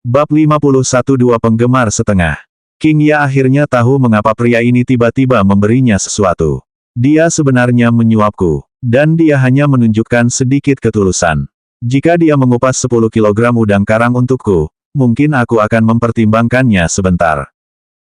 Bab 51 Dua penggemar setengah. King Ya akhirnya tahu mengapa pria ini tiba-tiba memberinya sesuatu. Dia sebenarnya menyuapku, dan dia hanya menunjukkan sedikit ketulusan. Jika dia mengupas 10 kilogram udang karang untukku, mungkin aku akan mempertimbangkannya sebentar.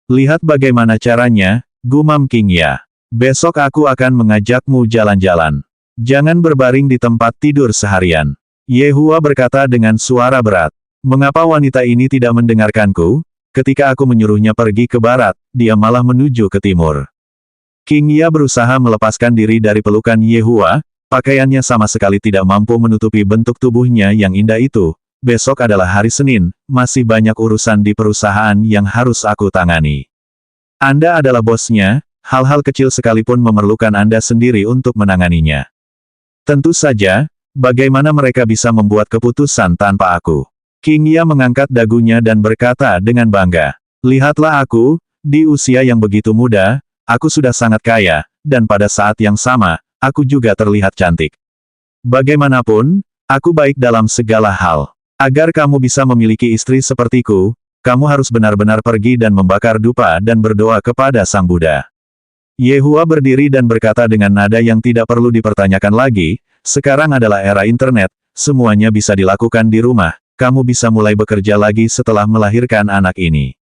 Lihat bagaimana caranya, gumam King Ya. Besok aku akan mengajakmu jalan-jalan. Jangan berbaring di tempat tidur seharian. Yehua berkata dengan suara berat. Mengapa wanita ini tidak mendengarkanku? Ketika aku menyuruhnya pergi ke barat, dia malah menuju ke timur. King Ya berusaha melepaskan diri dari pelukan Yehua, pakaiannya sama sekali tidak mampu menutupi bentuk tubuhnya yang indah itu. Besok adalah hari Senin, masih banyak urusan di perusahaan yang harus aku tangani. Anda adalah bosnya, hal-hal kecil sekalipun memerlukan Anda sendiri untuk menanganinya. Tentu saja, bagaimana mereka bisa membuat keputusan tanpa aku? King Ya mengangkat dagunya dan berkata dengan bangga, lihatlah aku, di usia yang begitu muda, aku sudah sangat kaya, dan pada saat yang sama, aku juga terlihat cantik. Bagaimanapun, aku baik dalam segala hal. Agar kamu bisa memiliki istri sepertiku, kamu harus benar-benar pergi dan membakar dupa dan berdoa kepada Sang Buddha. Yehua berdiri dan berkata dengan nada yang tidak perlu dipertanyakan lagi, sekarang adalah era internet, semuanya bisa dilakukan di rumah. Kamu bisa mulai bekerja lagi setelah melahirkan anak ini.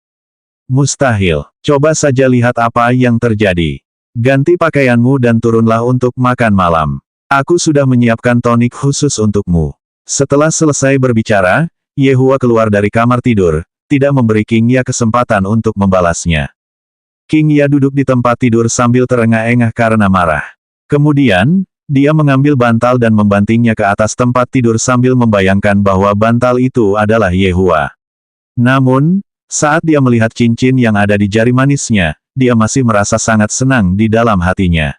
Mustahil. Coba saja lihat apa yang terjadi. Ganti pakaianmu dan turunlah untuk makan malam. Aku sudah menyiapkan tonik khusus untukmu. Setelah selesai berbicara, Yehua keluar dari kamar tidur, tidak memberi King Ya kesempatan untuk membalasnya. King Ya duduk di tempat tidur sambil terengah-engah karena marah. Kemudian, dia mengambil bantal dan membantingnya ke atas tempat tidur sambil membayangkan bahwa bantal itu adalah Yehua. Namun, saat dia melihat cincin yang ada di jari manisnya, dia masih merasa sangat senang di dalam hatinya.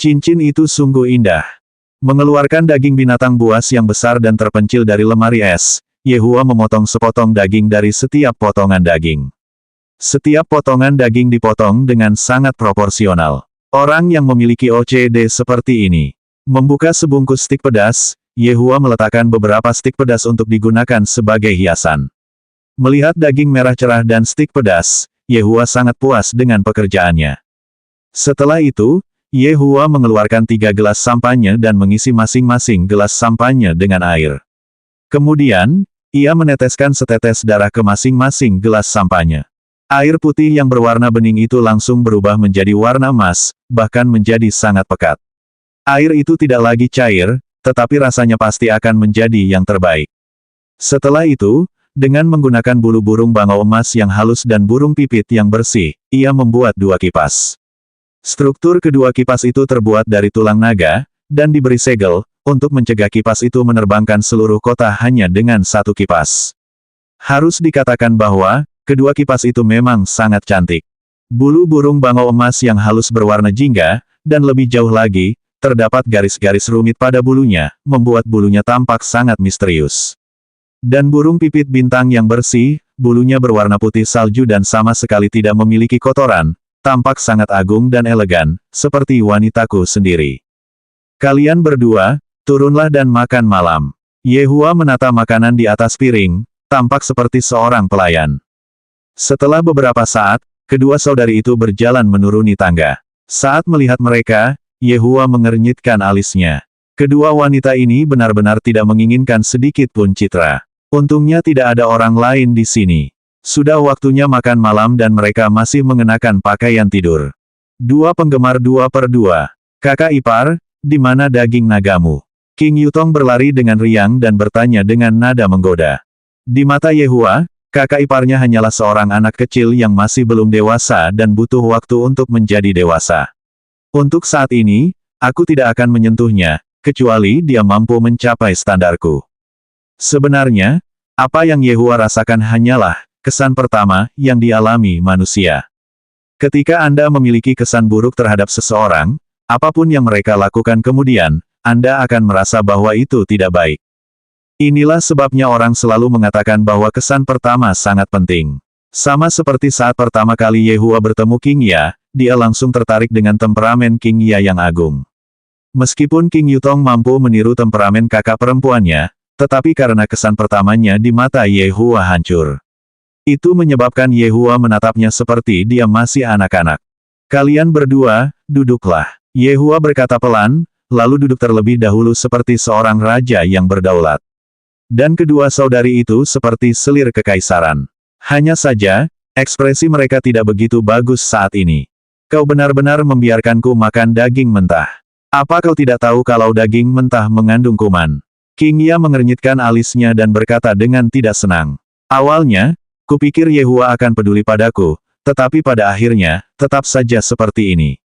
Cincin itu sungguh indah. Mengeluarkan daging binatang buas yang besar dan terpencil dari lemari es, Yehua memotong sepotong daging dari setiap potongan daging. Setiap potongan daging dipotong dengan sangat proporsional. Orang yang memiliki OCD seperti ini. Membuka sebungkus stik pedas, Yehua meletakkan beberapa stik pedas untuk digunakan sebagai hiasan. Melihat daging merah cerah dan stik pedas, Yehua sangat puas dengan pekerjaannya. Setelah itu, Yehua mengeluarkan 3 gelas sampanye dan mengisi masing-masing gelas sampanye dengan air. Kemudian, ia meneteskan setetes darah ke masing-masing gelas sampanye. Air putih yang berwarna bening itu langsung berubah menjadi warna emas, bahkan menjadi sangat pekat. Air itu tidak lagi cair, tetapi rasanya pasti akan menjadi yang terbaik. Setelah itu, dengan menggunakan bulu burung bangau emas yang halus dan burung pipit yang bersih, ia membuat 2 kipas. Struktur kedua kipas itu terbuat dari tulang naga, dan diberi segel, untuk mencegah kipas itu menerbangkan seluruh kota hanya dengan 1 kipas. Harus dikatakan bahwa, kedua kipas itu memang sangat cantik. Bulu burung bangau emas yang halus berwarna jingga, dan lebih jauh lagi, terdapat garis-garis rumit pada bulunya, membuat bulunya tampak sangat misterius. Dan burung pipit bintang yang bersih, bulunya berwarna putih salju dan sama sekali tidak memiliki kotoran, tampak sangat agung dan elegan, seperti wanitaku sendiri. Kalian berdua, turunlah dan makan malam. Yehua menata makanan di atas piring, tampak seperti seorang pelayan. Setelah beberapa saat, kedua saudari itu berjalan menuruni tangga. Saat melihat mereka, Yehua mengernyitkan alisnya. Kedua wanita ini benar-benar tidak menginginkan sedikit pun citra. Untungnya tidak ada orang lain di sini. Sudah waktunya makan malam dan mereka masih mengenakan pakaian tidur. 2 penggemar 2 per 2. Kakak ipar, di mana daging nagamu? King Yutong berlari dengan riang dan bertanya dengan nada menggoda. Di mata Yehua, kakak iparnya hanyalah seorang anak kecil yang masih belum dewasa dan butuh waktu untuk menjadi dewasa. Untuk saat ini, aku tidak akan menyentuhnya, kecuali dia mampu mencapai standarku. Sebenarnya, apa yang Yehua rasakan hanyalah kesan pertama yang dialami manusia. Ketika Anda memiliki kesan buruk terhadap seseorang, apapun yang mereka lakukan kemudian, Anda akan merasa bahwa itu tidak baik. Inilah sebabnya orang selalu mengatakan bahwa kesan pertama sangat penting. Sama seperti saat pertama kali Yehua bertemu King Ya, dia langsung tertarik dengan temperamen King Ya yang agung. Meskipun King Yutong mampu meniru temperamen kakak perempuannya, tetapi karena kesan pertamanya di mata Ye Hua hancur. Itu menyebabkan Ye Hua menatapnya seperti dia masih anak-anak. Kalian berdua, duduklah. Ye Hua berkata pelan, lalu duduk terlebih dahulu seperti seorang raja yang berdaulat. Dan kedua saudari itu seperti selir kekaisaran. Hanya saja, ekspresi mereka tidak begitu bagus saat ini. Kau benar-benar membiarkanku makan daging mentah. Apa kau tidak tahu kalau daging mentah mengandung kuman? King Ya mengernyitkan alisnya dan berkata dengan tidak senang. Awalnya, kupikir Ye Hua akan peduli padaku, tetapi pada akhirnya, tetap saja seperti ini.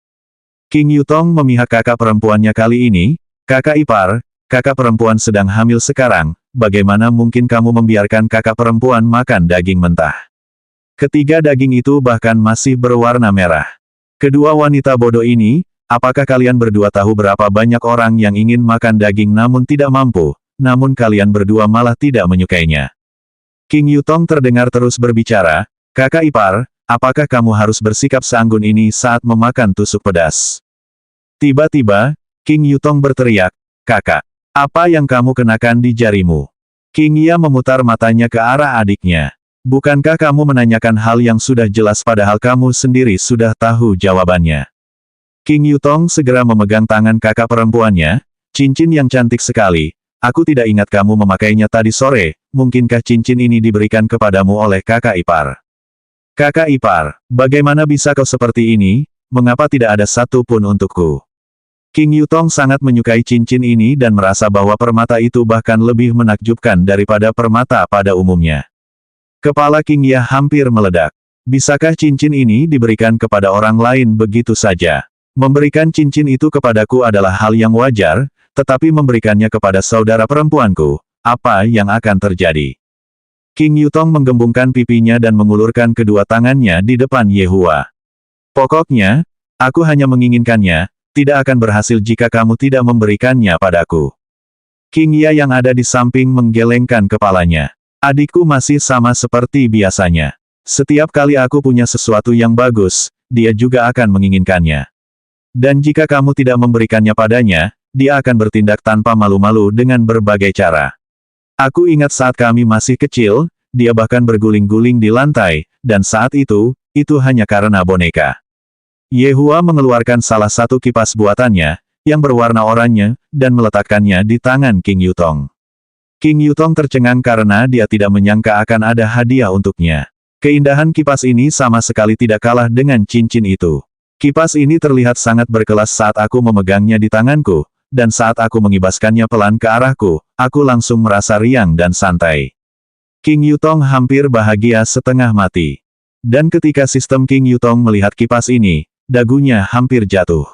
King Yutong memihak kakak perempuannya kali ini. Kakak ipar, kakak perempuan sedang hamil sekarang, bagaimana mungkin kamu membiarkan kakak perempuan makan daging mentah? Ketiga daging itu bahkan masih berwarna merah. Kedua wanita bodoh ini, apakah kalian berdua tahu berapa banyak orang yang ingin makan daging namun tidak mampu, namun kalian berdua malah tidak menyukainya? King Yutong terdengar terus berbicara, kakak ipar, apakah kamu harus bersikap seanggun ini saat memakan tusuk pedas? Tiba-tiba, King Yutong berteriak, kakak, apa yang kamu kenakan di jarimu? King Ya memutar matanya ke arah adiknya. Bukankah kamu menanyakan hal yang sudah jelas padahal kamu sendiri sudah tahu jawabannya? King Yutong segera memegang tangan kakak perempuannya, cincin yang cantik sekali. Aku tidak ingat kamu memakainya tadi sore, mungkinkah cincin ini diberikan kepadamu oleh kakak ipar? Kakak ipar, bagaimana bisa kau seperti ini, mengapa tidak ada satu pun untukku? King Yutong sangat menyukai cincin ini dan merasa bahwa permata itu bahkan lebih menakjubkan daripada permata pada umumnya. Kepala King Ya hampir meledak. Bisakah cincin ini diberikan kepada orang lain begitu saja? Memberikan cincin itu kepadaku adalah hal yang wajar, tetapi memberikannya kepada saudara perempuanku, apa yang akan terjadi? King Yutong menggembungkan pipinya dan mengulurkan kedua tangannya di depan Ye Hua. Pokoknya, aku hanya menginginkannya, tidak akan berhasil jika kamu tidak memberikannya padaku. King Ya yang ada di samping menggelengkan kepalanya. Adikku masih sama seperti biasanya. Setiap kali aku punya sesuatu yang bagus, dia juga akan menginginkannya. Dan jika kamu tidak memberikannya padanya, dia akan bertindak tanpa malu-malu dengan berbagai cara. Aku ingat saat kami masih kecil, dia bahkan berguling-guling di lantai, dan saat itu hanya karena boneka. Ye Hua mengeluarkan salah satu kipas buatannya, yang berwarna oranye, dan meletakkannya di tangan King Yutong. King Yutong tercengang karena dia tidak menyangka akan ada hadiah untuknya. Keindahan kipas ini sama sekali tidak kalah dengan cincin itu. Kipas ini terlihat sangat berkelas saat aku memegangnya di tanganku, dan saat aku mengibaskannya pelan ke arahku, aku langsung merasa riang dan santai. King Yutong hampir bahagia setengah mati. Dan ketika sistem King Yutong melihat kipas ini, dagunya hampir jatuh.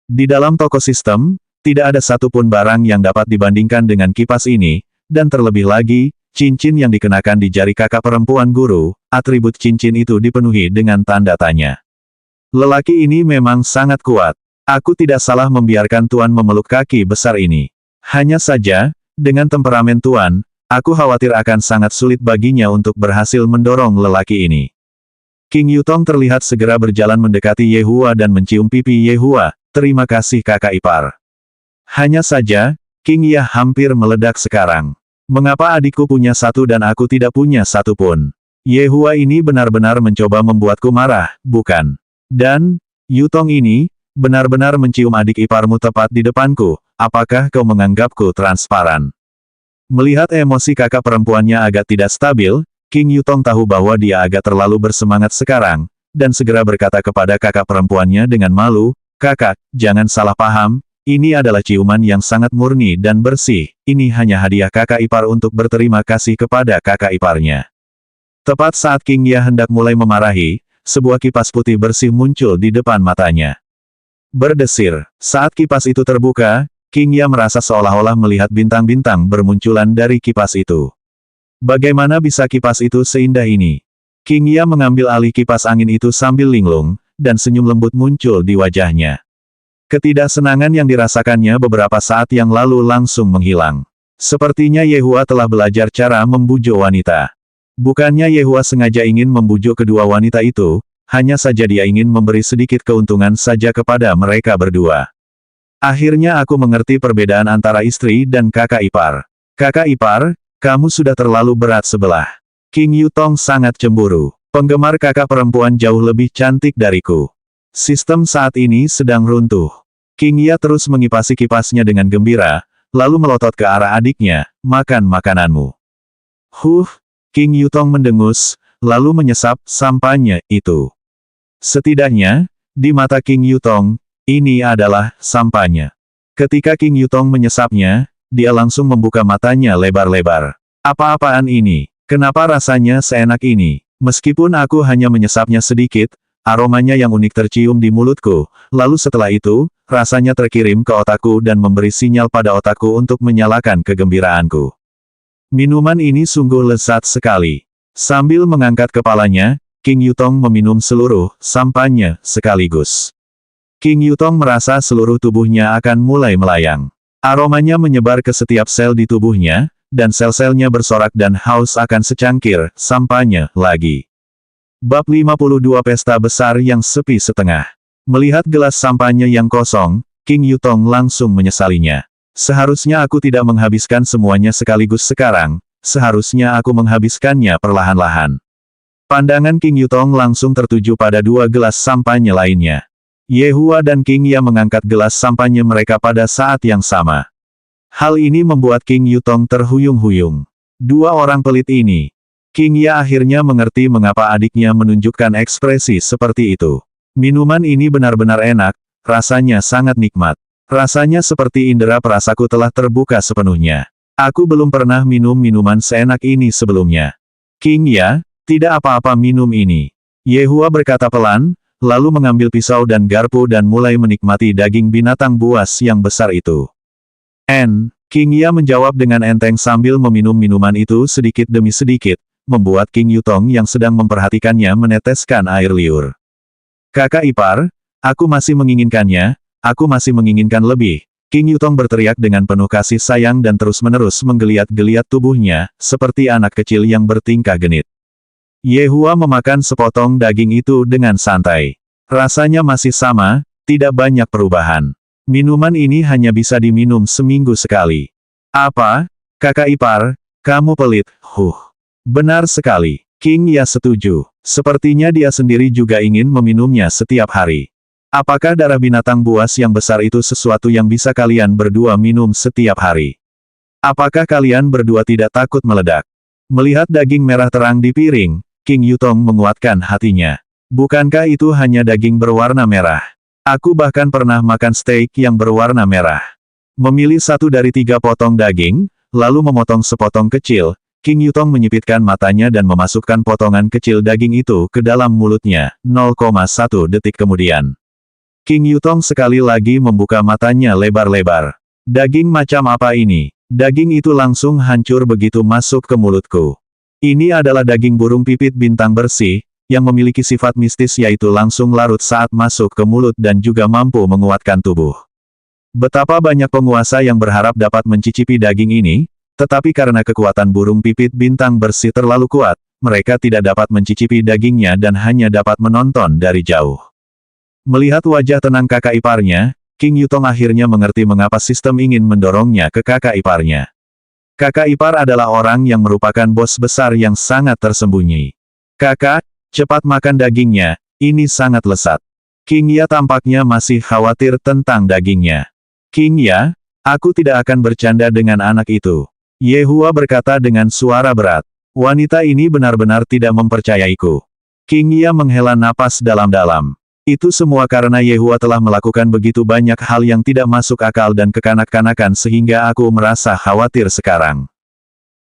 Di dalam toko sistem, tidak ada satupun barang yang dapat dibandingkan dengan kipas ini, dan terlebih lagi, cincin yang dikenakan di jari kakak perempuan guru, atribut cincin itu dipenuhi dengan tanda tanya. Lelaki ini memang sangat kuat. Aku tidak salah membiarkan Tuan memeluk kaki besar ini. Hanya saja, dengan temperamen Tuan, aku khawatir akan sangat sulit baginya untuk berhasil mendorong lelaki ini. King Yutong terlihat segera berjalan mendekati Ye Hua dan mencium pipi Ye Hua. Terima kasih kakak ipar. Hanya saja, King Ya hampir meledak sekarang. Mengapa adikku punya satu dan aku tidak punya satu pun? Ye Hua ini benar-benar mencoba membuatku marah, bukan? Dan, Yutong ini, benar-benar mencium adik iparmu tepat di depanku, apakah kau menganggapku transparan? Melihat emosi kakak perempuannya agak tidak stabil, King Yutong tahu bahwa dia agak terlalu bersemangat sekarang, dan segera berkata kepada kakak perempuannya dengan malu, kakak, jangan salah paham, ini adalah ciuman yang sangat murni dan bersih, ini hanya hadiah kakak ipar untuk berterima kasih kepada kakak iparnya. Tepat saat King Ya hendak mulai memarahi, sebuah kipas putih bersih muncul di depan matanya. Berdesir, saat kipas itu terbuka, King Ya merasa seolah-olah melihat bintang-bintang bermunculan dari kipas itu. Bagaimana bisa kipas itu seindah ini? King Ya mengambil alih kipas angin itu sambil linglung, dan senyum lembut muncul di wajahnya. Ketidaksenangan yang dirasakannya beberapa saat yang lalu langsung menghilang. Sepertinya Ye Hua telah belajar cara membujuk wanita. Bukannya Ye Hua sengaja ingin membujuk kedua wanita itu, hanya saja dia ingin memberi sedikit keuntungan saja kepada mereka berdua. Akhirnya aku mengerti perbedaan antara istri dan kakak ipar. Kakak ipar, kamu sudah terlalu berat sebelah. King Yutong sangat cemburu. Penggemar kakak perempuan jauh lebih cantik dariku. Sistem saat ini sedang runtuh. King Ya terus mengipasi kipasnya dengan gembira, lalu melotot ke arah adiknya, makan makananmu. King Yutong mendengus, lalu menyesap sampahnya itu. Setidaknya, di mata King Yutong, ini adalah sampahnya. Ketika King Yutong menyesapnya, dia langsung membuka matanya lebar-lebar. Apa-apaan ini? Kenapa rasanya seenak ini? Meskipun aku hanya menyesapnya sedikit, aromanya yang unik tercium di mulutku, lalu setelah itu, rasanya terkirim ke otakku dan memberi sinyal pada otakku untuk menyalakan kegembiraanku. Minuman ini sungguh lezat sekali. Sambil mengangkat kepalanya, King Yutong meminum seluruh sampahnya sekaligus. King Yutong merasa seluruh tubuhnya akan mulai melayang. Aromanya menyebar ke setiap sel di tubuhnya, dan sel-selnya bersorak dan haus akan secangkir sampahnya lagi. Bab 52 Pesta Besar yang Sepi Setengah. Melihat gelas sampahnya yang kosong, King Yutong langsung menyesalinya. Seharusnya aku tidak menghabiskan semuanya sekaligus sekarang, seharusnya aku menghabiskannya perlahan-lahan. Pandangan King Yutong langsung tertuju pada dua gelas sampahnya lainnya. Yehua dan King Ya mengangkat gelas sampahnya mereka pada saat yang sama. Hal ini membuat King Yutong terhuyung-huyung. Dua orang pelit ini. King Ya akhirnya mengerti mengapa adiknya menunjukkan ekspresi seperti itu. Minuman ini benar-benar enak, rasanya sangat nikmat. Rasanya seperti indera perasaku telah terbuka sepenuhnya. Aku belum pernah minum minuman seenak ini sebelumnya. King Ya, tidak apa-apa minum ini. Yehua berkata pelan, lalu mengambil pisau dan garpu dan mulai menikmati daging binatang buas yang besar itu. King Ya menjawab dengan enteng sambil meminum minuman itu sedikit demi sedikit, membuat King Yutong yang sedang memperhatikannya meneteskan air liur. Kakak ipar, aku masih menginginkannya, aku masih menginginkan lebih. King Yutong berteriak dengan penuh kasih sayang dan terus-menerus menggeliat-geliat tubuhnya, seperti anak kecil yang bertingkah genit. Yehua memakan sepotong daging itu dengan santai. Rasanya masih sama, tidak banyak perubahan. Minuman ini hanya bisa diminum seminggu sekali. Apa? Kakak ipar, kamu pelit. Benar sekali. King Ya setuju. Sepertinya dia sendiri juga ingin meminumnya setiap hari. Apakah darah binatang buas yang besar itu sesuatu yang bisa kalian berdua minum setiap hari? Apakah kalian berdua tidak takut meledak? Melihat daging merah terang di piring, King Yutong menguatkan hatinya. Bukankah itu hanya daging berwarna merah? Aku bahkan pernah makan steak yang berwarna merah. Memilih satu dari 3 potong daging, lalu memotong sepotong kecil, King Yutong menyipitkan matanya dan memasukkan potongan kecil daging itu ke dalam mulutnya, 0,1 detik kemudian. King Yutong sekali lagi membuka matanya lebar-lebar. Daging macam apa ini? Daging itu langsung hancur begitu masuk ke mulutku. Ini adalah daging burung pipit bintang bersih, yang memiliki sifat mistis yaitu langsung larut saat masuk ke mulut dan juga mampu menguatkan tubuh. Betapa banyak penguasa yang berharap dapat mencicipi daging ini, tetapi karena kekuatan burung pipit bintang bersih terlalu kuat, mereka tidak dapat mencicipi dagingnya dan hanya dapat menonton dari jauh. Melihat wajah tenang kakak iparnya, King Yutong akhirnya mengerti mengapa sistem ingin mendorongnya ke kakak iparnya. Kakak ipar adalah orang yang merupakan bos besar yang sangat tersembunyi. Kakak, cepat makan dagingnya, ini sangat lezat. King Ya tampaknya masih khawatir tentang dagingnya. King Ya, aku tidak akan bercanda dengan anak itu. Yehua berkata dengan suara berat. Wanita ini benar-benar tidak mempercayaiku. King Ya menghela napas dalam-dalam. Itu semua karena Yehua telah melakukan begitu banyak hal yang tidak masuk akal dan kekanak-kanakan sehingga aku merasa khawatir sekarang.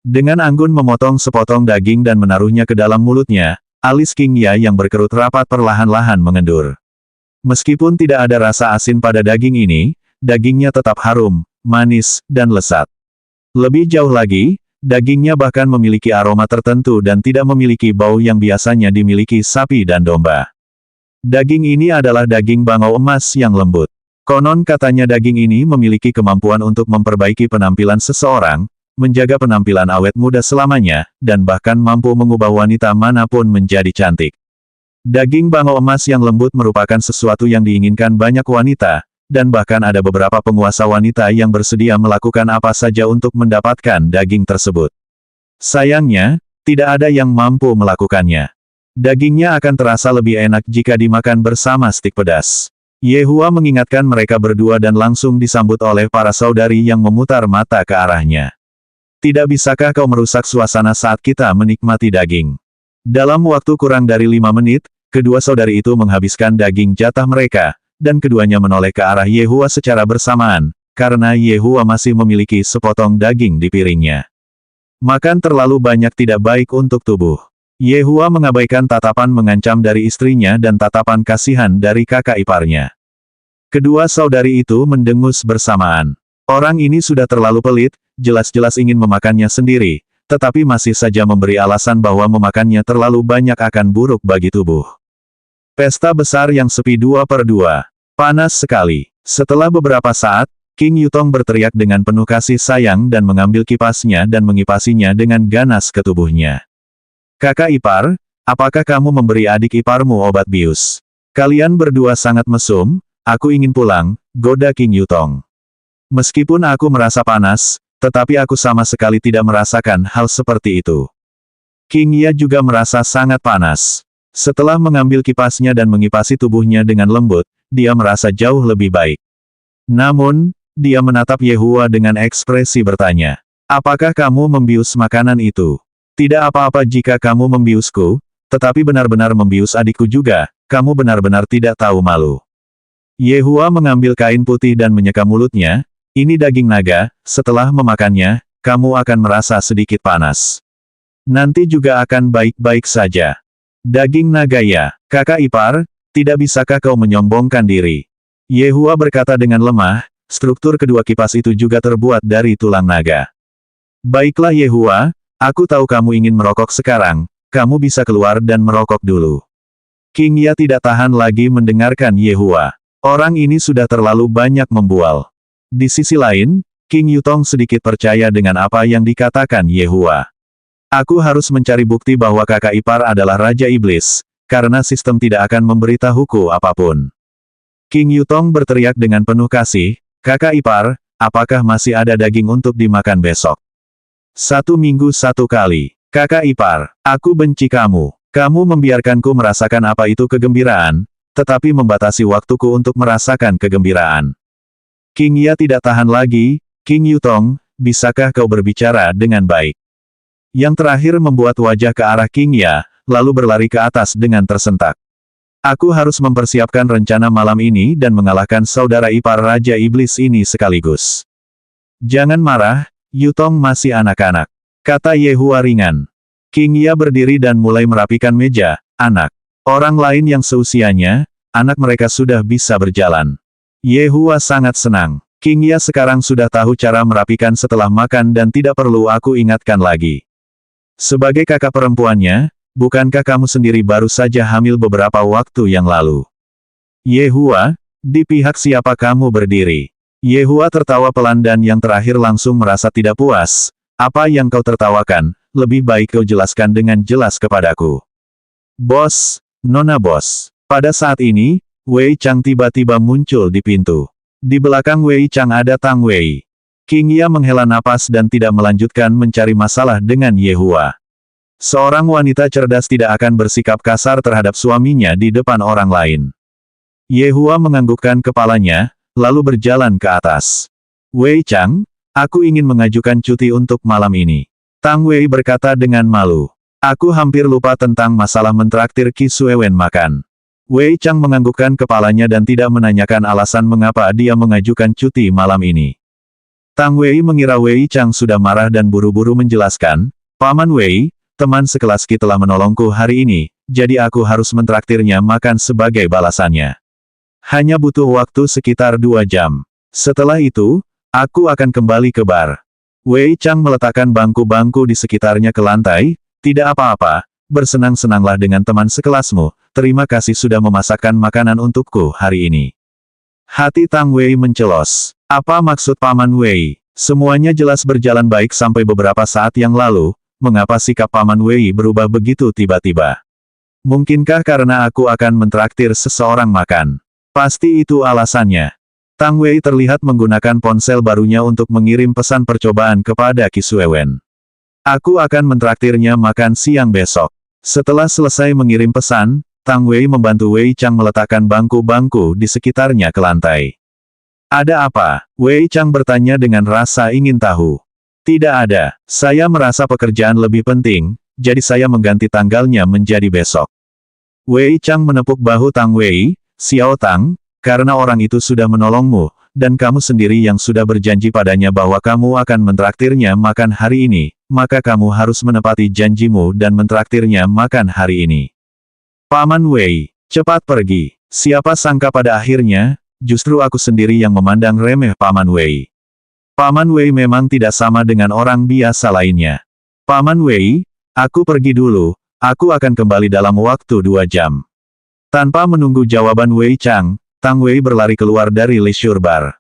Dengan anggun memotong sepotong daging dan menaruhnya ke dalam mulutnya, alis King Ya yang berkerut rapat perlahan-lahan mengendur. Meskipun tidak ada rasa asin pada daging ini, dagingnya tetap harum, manis, dan lezat. Lebih jauh lagi, dagingnya bahkan memiliki aroma tertentu dan tidak memiliki bau yang biasanya dimiliki sapi dan domba. Daging ini adalah daging bangau emas yang lembut. Konon katanya daging ini memiliki kemampuan untuk memperbaiki penampilan seseorang, menjaga penampilan awet muda selamanya, dan bahkan mampu mengubah wanita manapun menjadi cantik. Daging bangau emas yang lembut merupakan sesuatu yang diinginkan banyak wanita, dan bahkan ada beberapa penguasa wanita yang bersedia melakukan apa saja untuk mendapatkan daging tersebut. Sayangnya, tidak ada yang mampu melakukannya. Dagingnya akan terasa lebih enak jika dimakan bersama stik pedas. Yehua mengingatkan mereka berdua dan langsung disambut oleh para saudari yang memutar mata ke arahnya. Tidak bisakah kau merusak suasana saat kita menikmati daging? Dalam waktu kurang dari 5 menit, kedua saudari itu menghabiskan daging jatah mereka, dan keduanya menoleh ke arah Yehua secara bersamaan, karena Yehua masih memiliki sepotong daging di piringnya. Makan terlalu banyak tidak baik untuk tubuh. Yehua mengabaikan tatapan mengancam dari istrinya dan tatapan kasihan dari kakak iparnya. Kedua saudari itu mendengus bersamaan. Orang ini sudah terlalu pelit, jelas-jelas ingin memakannya sendiri, tetapi masih saja memberi alasan bahwa memakannya terlalu banyak akan buruk bagi tubuh. Pesta besar yang sepi 2/2. Panas sekali. Setelah beberapa saat, King Yutong berteriak dengan penuh kasih sayang dan mengambil kipasnya dan mengipasinya dengan ganas ke tubuhnya. Kakak ipar, apakah kamu memberi adik iparmu obat bius? Kalian berdua sangat mesum, aku ingin pulang, goda King Yutong. Meskipun aku merasa panas, tetapi aku sama sekali tidak merasakan hal seperti itu. King Ye juga merasa sangat panas. Setelah mengambil kipasnya dan mengipasi tubuhnya dengan lembut, dia merasa jauh lebih baik. Namun, dia menatap Yehua dengan ekspresi bertanya, apakah kamu membius makanan itu? Tidak apa-apa jika kamu membiusku, tetapi benar-benar membius adikku juga, kamu benar-benar tidak tahu malu. Yehua mengambil kain putih dan menyeka mulutnya, ini daging naga, setelah memakannya, kamu akan merasa sedikit panas. Nanti juga akan baik-baik saja. Daging naga ya, kakak ipar, tidak bisakah kau menyombongkan diri? Yehua berkata dengan lemah, struktur kedua kipas itu juga terbuat dari tulang naga. Baiklah Yehua, aku tahu kamu ingin merokok sekarang, kamu bisa keluar dan merokok dulu. King Ye tidak tahan lagi mendengarkan Yehua. Orang ini sudah terlalu banyak membual. Di sisi lain, King Yutong sedikit percaya dengan apa yang dikatakan Yehua. Aku harus mencari bukti bahwa kakak ipar adalah Raja Iblis, karena sistem tidak akan memberitahuku apapun. King Yutong berteriak dengan penuh kasih, kakak ipar, apakah masih ada daging untuk dimakan besok? 1 minggu 1 kali. Kakak ipar, aku benci kamu. Kamu membiarkanku merasakan apa itu kegembiraan, tetapi membatasi waktuku untuk merasakan kegembiraan. King Ye tidak tahan lagi, King Yutong, bisakah kau berbicara dengan baik? Yang terakhir membuat wajah ke arah King Ye, lalu berlari ke atas dengan tersentak. Aku harus mempersiapkan rencana malam ini dan mengalahkan saudara ipar Raja Iblis ini sekaligus. Jangan marah, Yutong masih anak-anak, kata Yehua ringan. King Ye berdiri dan mulai merapikan meja, anak. Orang lain yang seusianya, anak mereka sudah bisa berjalan. Yehua sangat senang. King Ye sekarang sudah tahu cara merapikan setelah makan dan tidak perlu aku ingatkan lagi. Sebagai kakak perempuannya, bukankah kamu sendiri baru saja hamil beberapa waktu yang lalu? Yehua, di pihak siapa kamu berdiri? Yehua tertawa pelan dan yang terakhir langsung merasa tidak puas. Apa yang kau tertawakan, lebih baik kau jelaskan dengan jelas kepadaku. Bos, Nona bos. Pada saat ini, Wei Chang tiba-tiba muncul di pintu. Di belakang Wei Chang ada Tang Wei. King Ye menghela napas dan tidak melanjutkan mencari masalah dengan Yehua. Seorang wanita cerdas tidak akan bersikap kasar terhadap suaminya di depan orang lain. Yehua menganggukkan kepalanya, lalu berjalan ke atas. Wei Chang, aku ingin mengajukan cuti untuk malam ini. Tang Wei berkata dengan malu. Aku hampir lupa tentang masalah mentraktir Qi Suewen makan. Wei Chang menganggukkan kepalanya dan tidak menanyakan alasan mengapa dia mengajukan cuti malam ini. Tang Wei mengira Wei Chang sudah marah dan buru-buru menjelaskan, Paman Wei, teman sekelas Qi telah menolongku hari ini, jadi aku harus mentraktirnya makan sebagai balasannya. Hanya butuh waktu sekitar 2 jam. Setelah itu, aku akan kembali ke bar. Wei Chang meletakkan bangku-bangku di sekitarnya ke lantai, tidak apa-apa, bersenang-senanglah dengan teman sekelasmu, terima kasih sudah memasakkan makanan untukku hari ini. Hati Tang Wei mencelos. Apa maksud Paman Wei? Semuanya jelas berjalan baik sampai beberapa saat yang lalu, mengapa sikap Paman Wei berubah begitu tiba-tiba? Mungkinkah karena aku akan mentraktir seseorang makan? Pasti itu alasannya. Tang Wei terlihat menggunakan ponsel barunya untuk mengirim pesan percobaan kepada Qi Suewen. Aku akan mentraktirnya makan siang besok. Setelah selesai mengirim pesan, Tang Wei membantu Wei Chang meletakkan bangku-bangku di sekitarnya ke lantai. Ada apa? Wei Chang bertanya dengan rasa ingin tahu. Tidak ada, saya merasa pekerjaan lebih penting, jadi saya mengganti tanggalnya menjadi besok. Wei Chang menepuk bahu Tang Wei, Xiao Tang, karena orang itu sudah menolongmu, dan kamu sendiri yang sudah berjanji padanya bahwa kamu akan mentraktirnya makan hari ini, maka kamu harus menepati janjimu dan mentraktirnya makan hari ini. Paman Wei, cepat pergi. Siapa sangka pada akhirnya, justru aku sendiri yang memandang remeh Paman Wei. Paman Wei memang tidak sama dengan orang biasa lainnya. Paman Wei, aku pergi dulu, aku akan kembali dalam waktu 2 jam. Tanpa menunggu jawaban Wei Chang, Tang Wei berlari keluar dari leisure bar.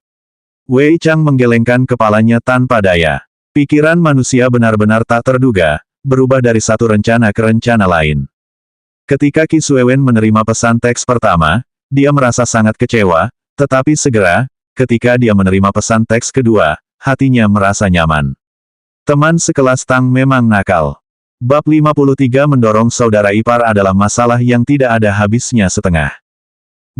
Wei Chang menggelengkan kepalanya tanpa daya. Pikiran manusia benar-benar tak terduga, berubah dari satu rencana ke rencana lain. Ketika Qi Suewen menerima pesan teks pertama, dia merasa sangat kecewa, tetapi segera, ketika dia menerima pesan teks kedua, hatinya merasa nyaman. Teman sekelas Tang memang nakal. Bab 53 mendorong saudara ipar adalah masalah yang tidak ada habisnya setengah.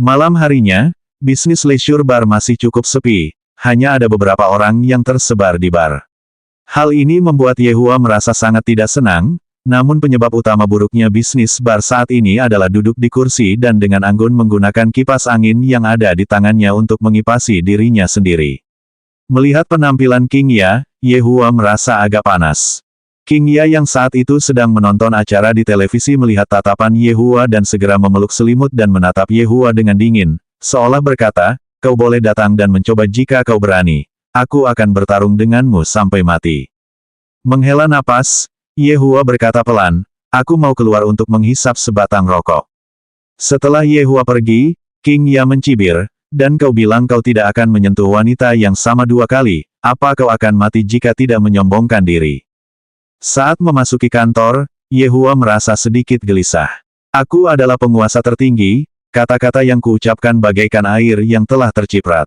Malam harinya, bisnis leisure bar masih cukup sepi, hanya ada beberapa orang yang tersebar di bar. Hal ini membuat Yehua merasa sangat tidak senang, namun penyebab utama buruknya bisnis bar saat ini adalah duduk di kursi dan dengan anggun menggunakan kipas angin yang ada di tangannya untuk mengipasi dirinya sendiri. Melihat penampilan King Ya, Yehua merasa agak panas. King Ya yang saat itu sedang menonton acara di televisi melihat tatapan Yehua dan segera memeluk selimut dan menatap Yehua dengan dingin, seolah berkata, kau boleh datang dan mencoba jika kau berani. Aku akan bertarung denganmu sampai mati. Menghela napas, Yehua berkata pelan, aku mau keluar untuk menghisap sebatang rokok. Setelah Yehua pergi, King Ya mencibir, dan kau bilang kau tidak akan menyentuh wanita yang sama 2 kali, apa kau akan mati jika tidak menyombongkan diri? Saat memasuki kantor, Yehua merasa sedikit gelisah. Aku adalah penguasa tertinggi, kata-kata yang kuucapkan bagaikan air yang telah terciprat.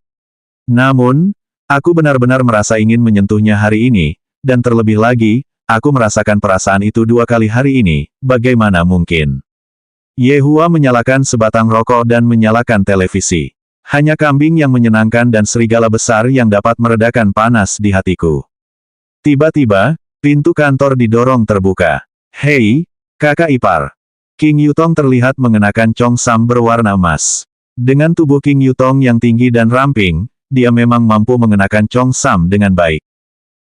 Namun, aku benar-benar merasa ingin menyentuhnya hari ini, dan terlebih lagi, aku merasakan perasaan itu 2 kali hari ini, bagaimana mungkin? Yehua menyalakan sebatang rokok dan menyalakan televisi. Hanya kambing yang menyenangkan dan serigala besar yang dapat meredakan panas di hatiku. Tiba-tiba, pintu kantor didorong terbuka. Hei, kakak ipar. King Yutong terlihat mengenakan congsam berwarna emas. Dengan tubuh King Yutong yang tinggi dan ramping, dia memang mampu mengenakan congsam dengan baik.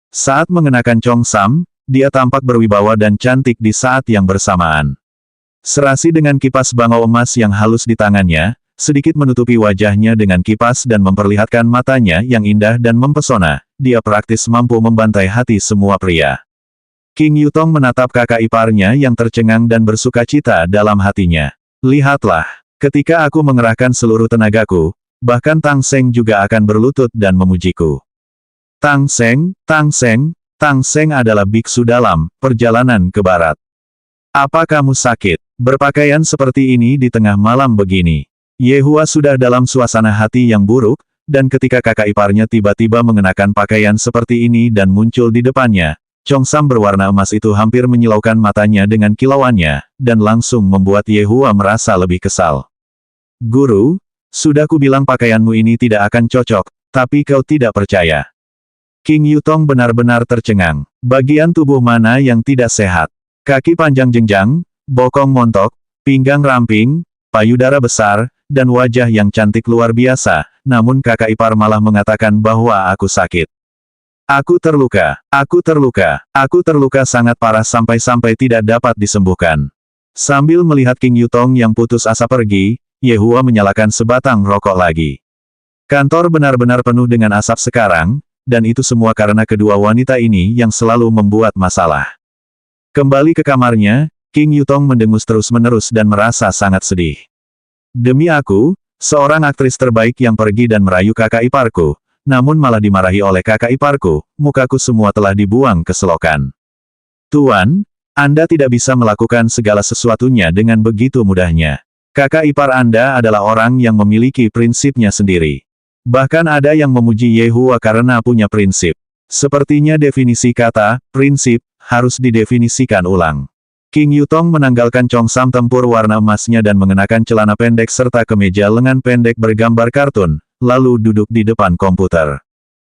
Saat mengenakan congsam, dia tampak berwibawa dan cantik di saat yang bersamaan. Serasi dengan kipas bangau emas yang halus di tangannya, sedikit menutupi wajahnya dengan kipas dan memperlihatkan matanya yang indah dan mempesona, dia praktis mampu membantai hati semua pria. King Yutong menatap kakak iparnya yang tercengang dan bersukacita dalam hatinya. Lihatlah, ketika aku mengerahkan seluruh tenagaku, bahkan Tang Seng juga akan berlutut dan memujiku. Tang Seng adalah biksu dalam perjalanan ke barat. Apa kamu sakit? Berpakaian seperti ini di tengah malam begini. Yehua sudah dalam suasana hati yang buruk, dan ketika kakak iparnya tiba-tiba mengenakan pakaian seperti ini dan muncul di depannya, congsam berwarna emas itu hampir menyilaukan matanya dengan kilauannya, dan langsung membuat Yehua merasa lebih kesal. Guru, sudah kubilang pakaianmu ini tidak akan cocok, tapi kau tidak percaya. King Yutong benar-benar tercengang. Bagian tubuh mana yang tidak sehat? Kaki panjang jenjang, bokong montok, pinggang ramping, payudara besar, dan wajah yang cantik luar biasa, namun kakak ipar malah mengatakan bahwa aku sakit. Aku terluka sangat parah sampai-sampai tidak dapat disembuhkan. Sambil melihat King Yutong yang putus asa pergi, Yehua menyalakan sebatang rokok lagi. Kantor benar-benar penuh dengan asap sekarang, dan itu semua karena kedua wanita ini yang selalu membuat masalah. Kembali ke kamarnya, King Yutong mendengus terus-menerus dan merasa sangat sedih. Demi aku, seorang aktris terbaik yang pergi dan merayu kakak iparku, namun malah dimarahi oleh kakak iparku, mukaku semua telah dibuang ke selokan. Tuan, Anda tidak bisa melakukan segala sesuatunya dengan begitu mudahnya. Kakak ipar Anda adalah orang yang memiliki prinsipnya sendiri. Bahkan ada yang memuji Ye Hua karena punya prinsip. Sepertinya definisi kata, prinsip, harus didefinisikan ulang. King Yutong menanggalkan congsam tempur warna emasnya dan mengenakan celana pendek serta kemeja lengan pendek bergambar kartun, lalu duduk di depan komputer.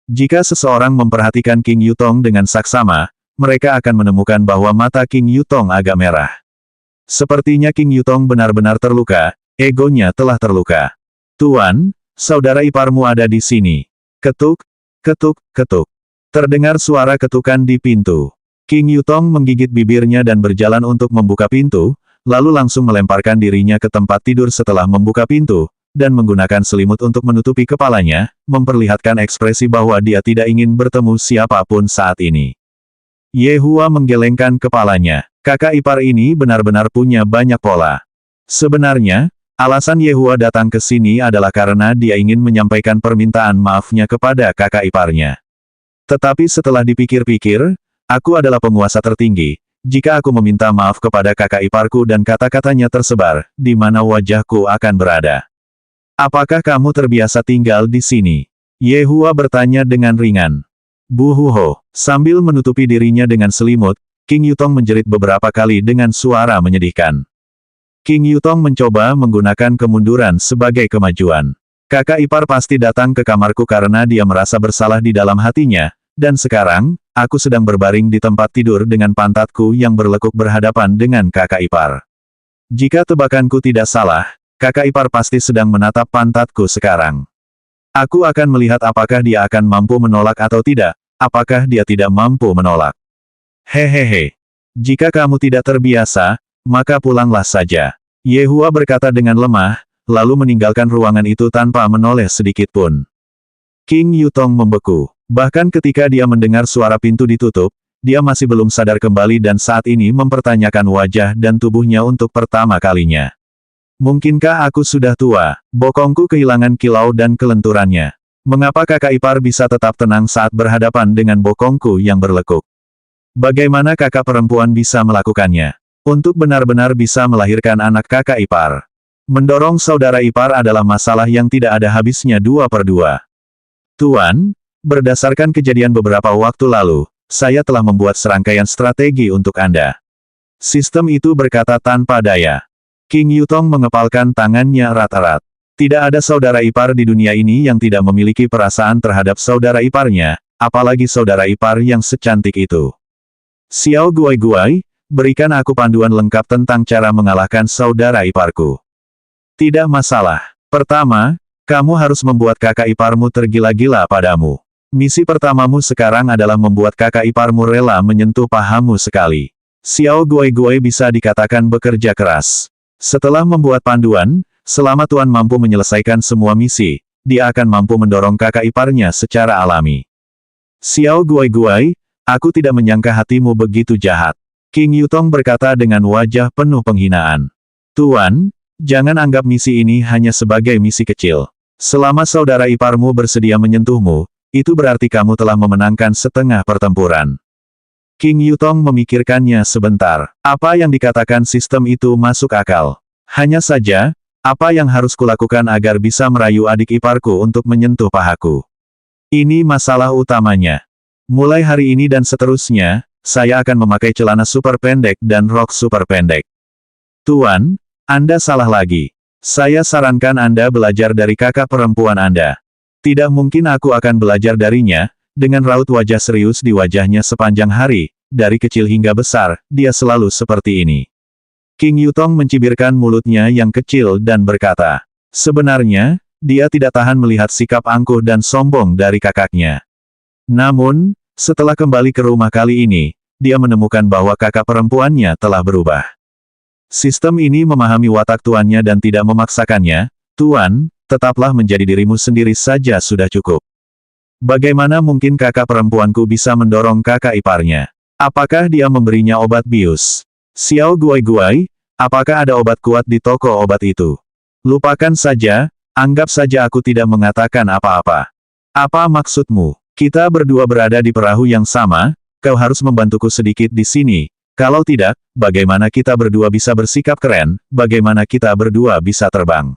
Jika seseorang memperhatikan King Yutong dengan saksama, mereka akan menemukan bahwa mata King Yutong agak merah. Sepertinya King Yutong benar-benar terluka, egonya telah terluka. Tuan, saudara iparmu ada di sini. Ketuk, ketuk, ketuk. Terdengar suara ketukan di pintu. King Yutong menggigit bibirnya dan berjalan untuk membuka pintu, lalu langsung melemparkan dirinya ke tempat tidur setelah membuka pintu, dan menggunakan selimut untuk menutupi kepalanya, memperlihatkan ekspresi bahwa dia tidak ingin bertemu siapapun saat ini. Ye Hua menggelengkan kepalanya. Kakak ipar ini benar-benar punya banyak pola. Sebenarnya, alasan Ye Hua datang ke sini adalah karena dia ingin menyampaikan permintaan maafnya kepada kakak iparnya. Tetapi setelah dipikir-pikir, aku adalah penguasa tertinggi. Jika aku meminta maaf kepada kakak iparku dan kata-katanya tersebar, di mana wajahku akan berada? Apakah kamu terbiasa tinggal di sini? Ye Hua bertanya dengan ringan. Bu Huho, sambil menutupi dirinya dengan selimut, King Yutong menjerit beberapa kali dengan suara menyedihkan. King Yutong mencoba menggunakan kemunduran sebagai kemajuan. Kakak ipar pasti datang ke kamarku karena dia merasa bersalah di dalam hatinya, dan sekarang, aku sedang berbaring di tempat tidur dengan pantatku yang berlekuk berhadapan dengan kakak ipar. Jika tebakanku tidak salah, kakak ipar pasti sedang menatap pantatku sekarang. Aku akan melihat apakah dia akan mampu menolak atau tidak, apakah dia tidak mampu menolak. Hehehe. Jika kamu tidak terbiasa, maka pulanglah saja. Ye Hua berkata dengan lemah, lalu meninggalkan ruangan itu tanpa menoleh sedikit pun. King Yutong membeku. Bahkan ketika dia mendengar suara pintu ditutup, dia masih belum sadar kembali dan saat ini mempertanyakan wajah dan tubuhnya untuk pertama kalinya. Mungkinkah aku sudah tua? Bokongku kehilangan kilau dan kelenturannya. Mengapa kakak ipar bisa tetap tenang saat berhadapan dengan bokongku yang berlekuk? Bagaimana kakak perempuan bisa melakukannya? Untuk benar-benar bisa melahirkan anak kakak ipar. Mendorong saudara ipar adalah masalah yang tidak ada habisnya 2/2. Tuan, berdasarkan kejadian beberapa waktu lalu, saya telah membuat serangkaian strategi untuk Anda. Sistem itu berkata tanpa daya. King Yutong mengepalkan tangannya erat-erat. Tidak ada saudara ipar di dunia ini yang tidak memiliki perasaan terhadap saudara iparnya, apalagi saudara ipar yang secantik itu. Xiao Guai-Guai, berikan aku panduan lengkap tentang cara mengalahkan saudara iparku. Tidak masalah. Pertama, kamu harus membuat kakak iparmu tergila-gila padamu. Misi pertamamu sekarang adalah membuat kakak iparmu rela menyentuh pahamu sekali. Xiao Guai-Guai bisa dikatakan bekerja keras. Setelah membuat panduan, selama Tuan mampu menyelesaikan semua misi, dia akan mampu mendorong kakak iparnya secara alami. Xiao Guai-Guai, aku tidak menyangka hatimu begitu jahat. King Yutong berkata dengan wajah penuh penghinaan. Tuan, jangan anggap misi ini hanya sebagai misi kecil. Selama saudara iparmu bersedia menyentuhmu, itu berarti kamu telah memenangkan setengah pertempuran. King Yutong memikirkannya sebentar. Apa yang dikatakan sistem itu masuk akal. Hanya saja, apa yang harus kulakukan agar bisa merayu adik iparku untuk menyentuh pahaku? Ini masalah utamanya. Mulai hari ini dan seterusnya, saya akan memakai celana super pendek dan rok super pendek. Tuan, Anda salah lagi. Saya sarankan Anda belajar dari kakak perempuan Anda. Tidak mungkin aku akan belajar darinya, dengan raut wajah serius di wajahnya sepanjang hari, dari kecil hingga besar, dia selalu seperti ini. King Yutong mencibirkan mulutnya yang kecil dan berkata, sebenarnya, dia tidak tahan melihat sikap angkuh dan sombong dari kakaknya. Namun, setelah kembali ke rumah kali ini, dia menemukan bahwa kakak perempuannya telah berubah. Sistem ini memahami watak tuannya dan tidak memaksakannya. Tuan, tetaplah menjadi dirimu sendiri saja sudah cukup. Bagaimana mungkin kakak perempuanku bisa mendorong kakak iparnya? Apakah dia memberinya obat bius? Xiao Guai-Guai, apakah ada obat kuat di toko obat itu? Lupakan saja, anggap saja aku tidak mengatakan apa-apa. Apa maksudmu? Kita berdua berada di perahu yang sama, kau harus membantuku sedikit di sini. Kalau tidak, bagaimana kita berdua bisa bersikap keren, bagaimana kita berdua bisa terbang?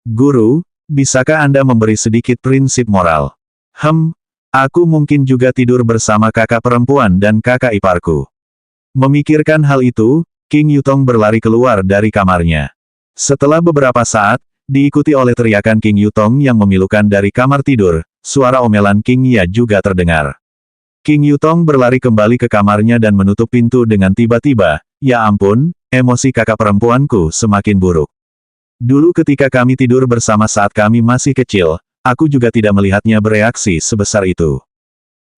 Guru, bisakah Anda memberi sedikit prinsip moral? Aku mungkin juga tidur bersama kakak perempuan dan kakak iparku. Memikirkan hal itu, King Yutong berlari keluar dari kamarnya. Setelah beberapa saat, diikuti oleh teriakan King Yutong yang memilukan dari kamar tidur, suara omelan King Ya juga terdengar. King Yutong berlari kembali ke kamarnya dan menutup pintu dengan tiba-tiba, ya ampun, emosi kakak perempuanku semakin buruk. Dulu ketika kami tidur bersama saat kami masih kecil, aku juga tidak melihatnya bereaksi sebesar itu.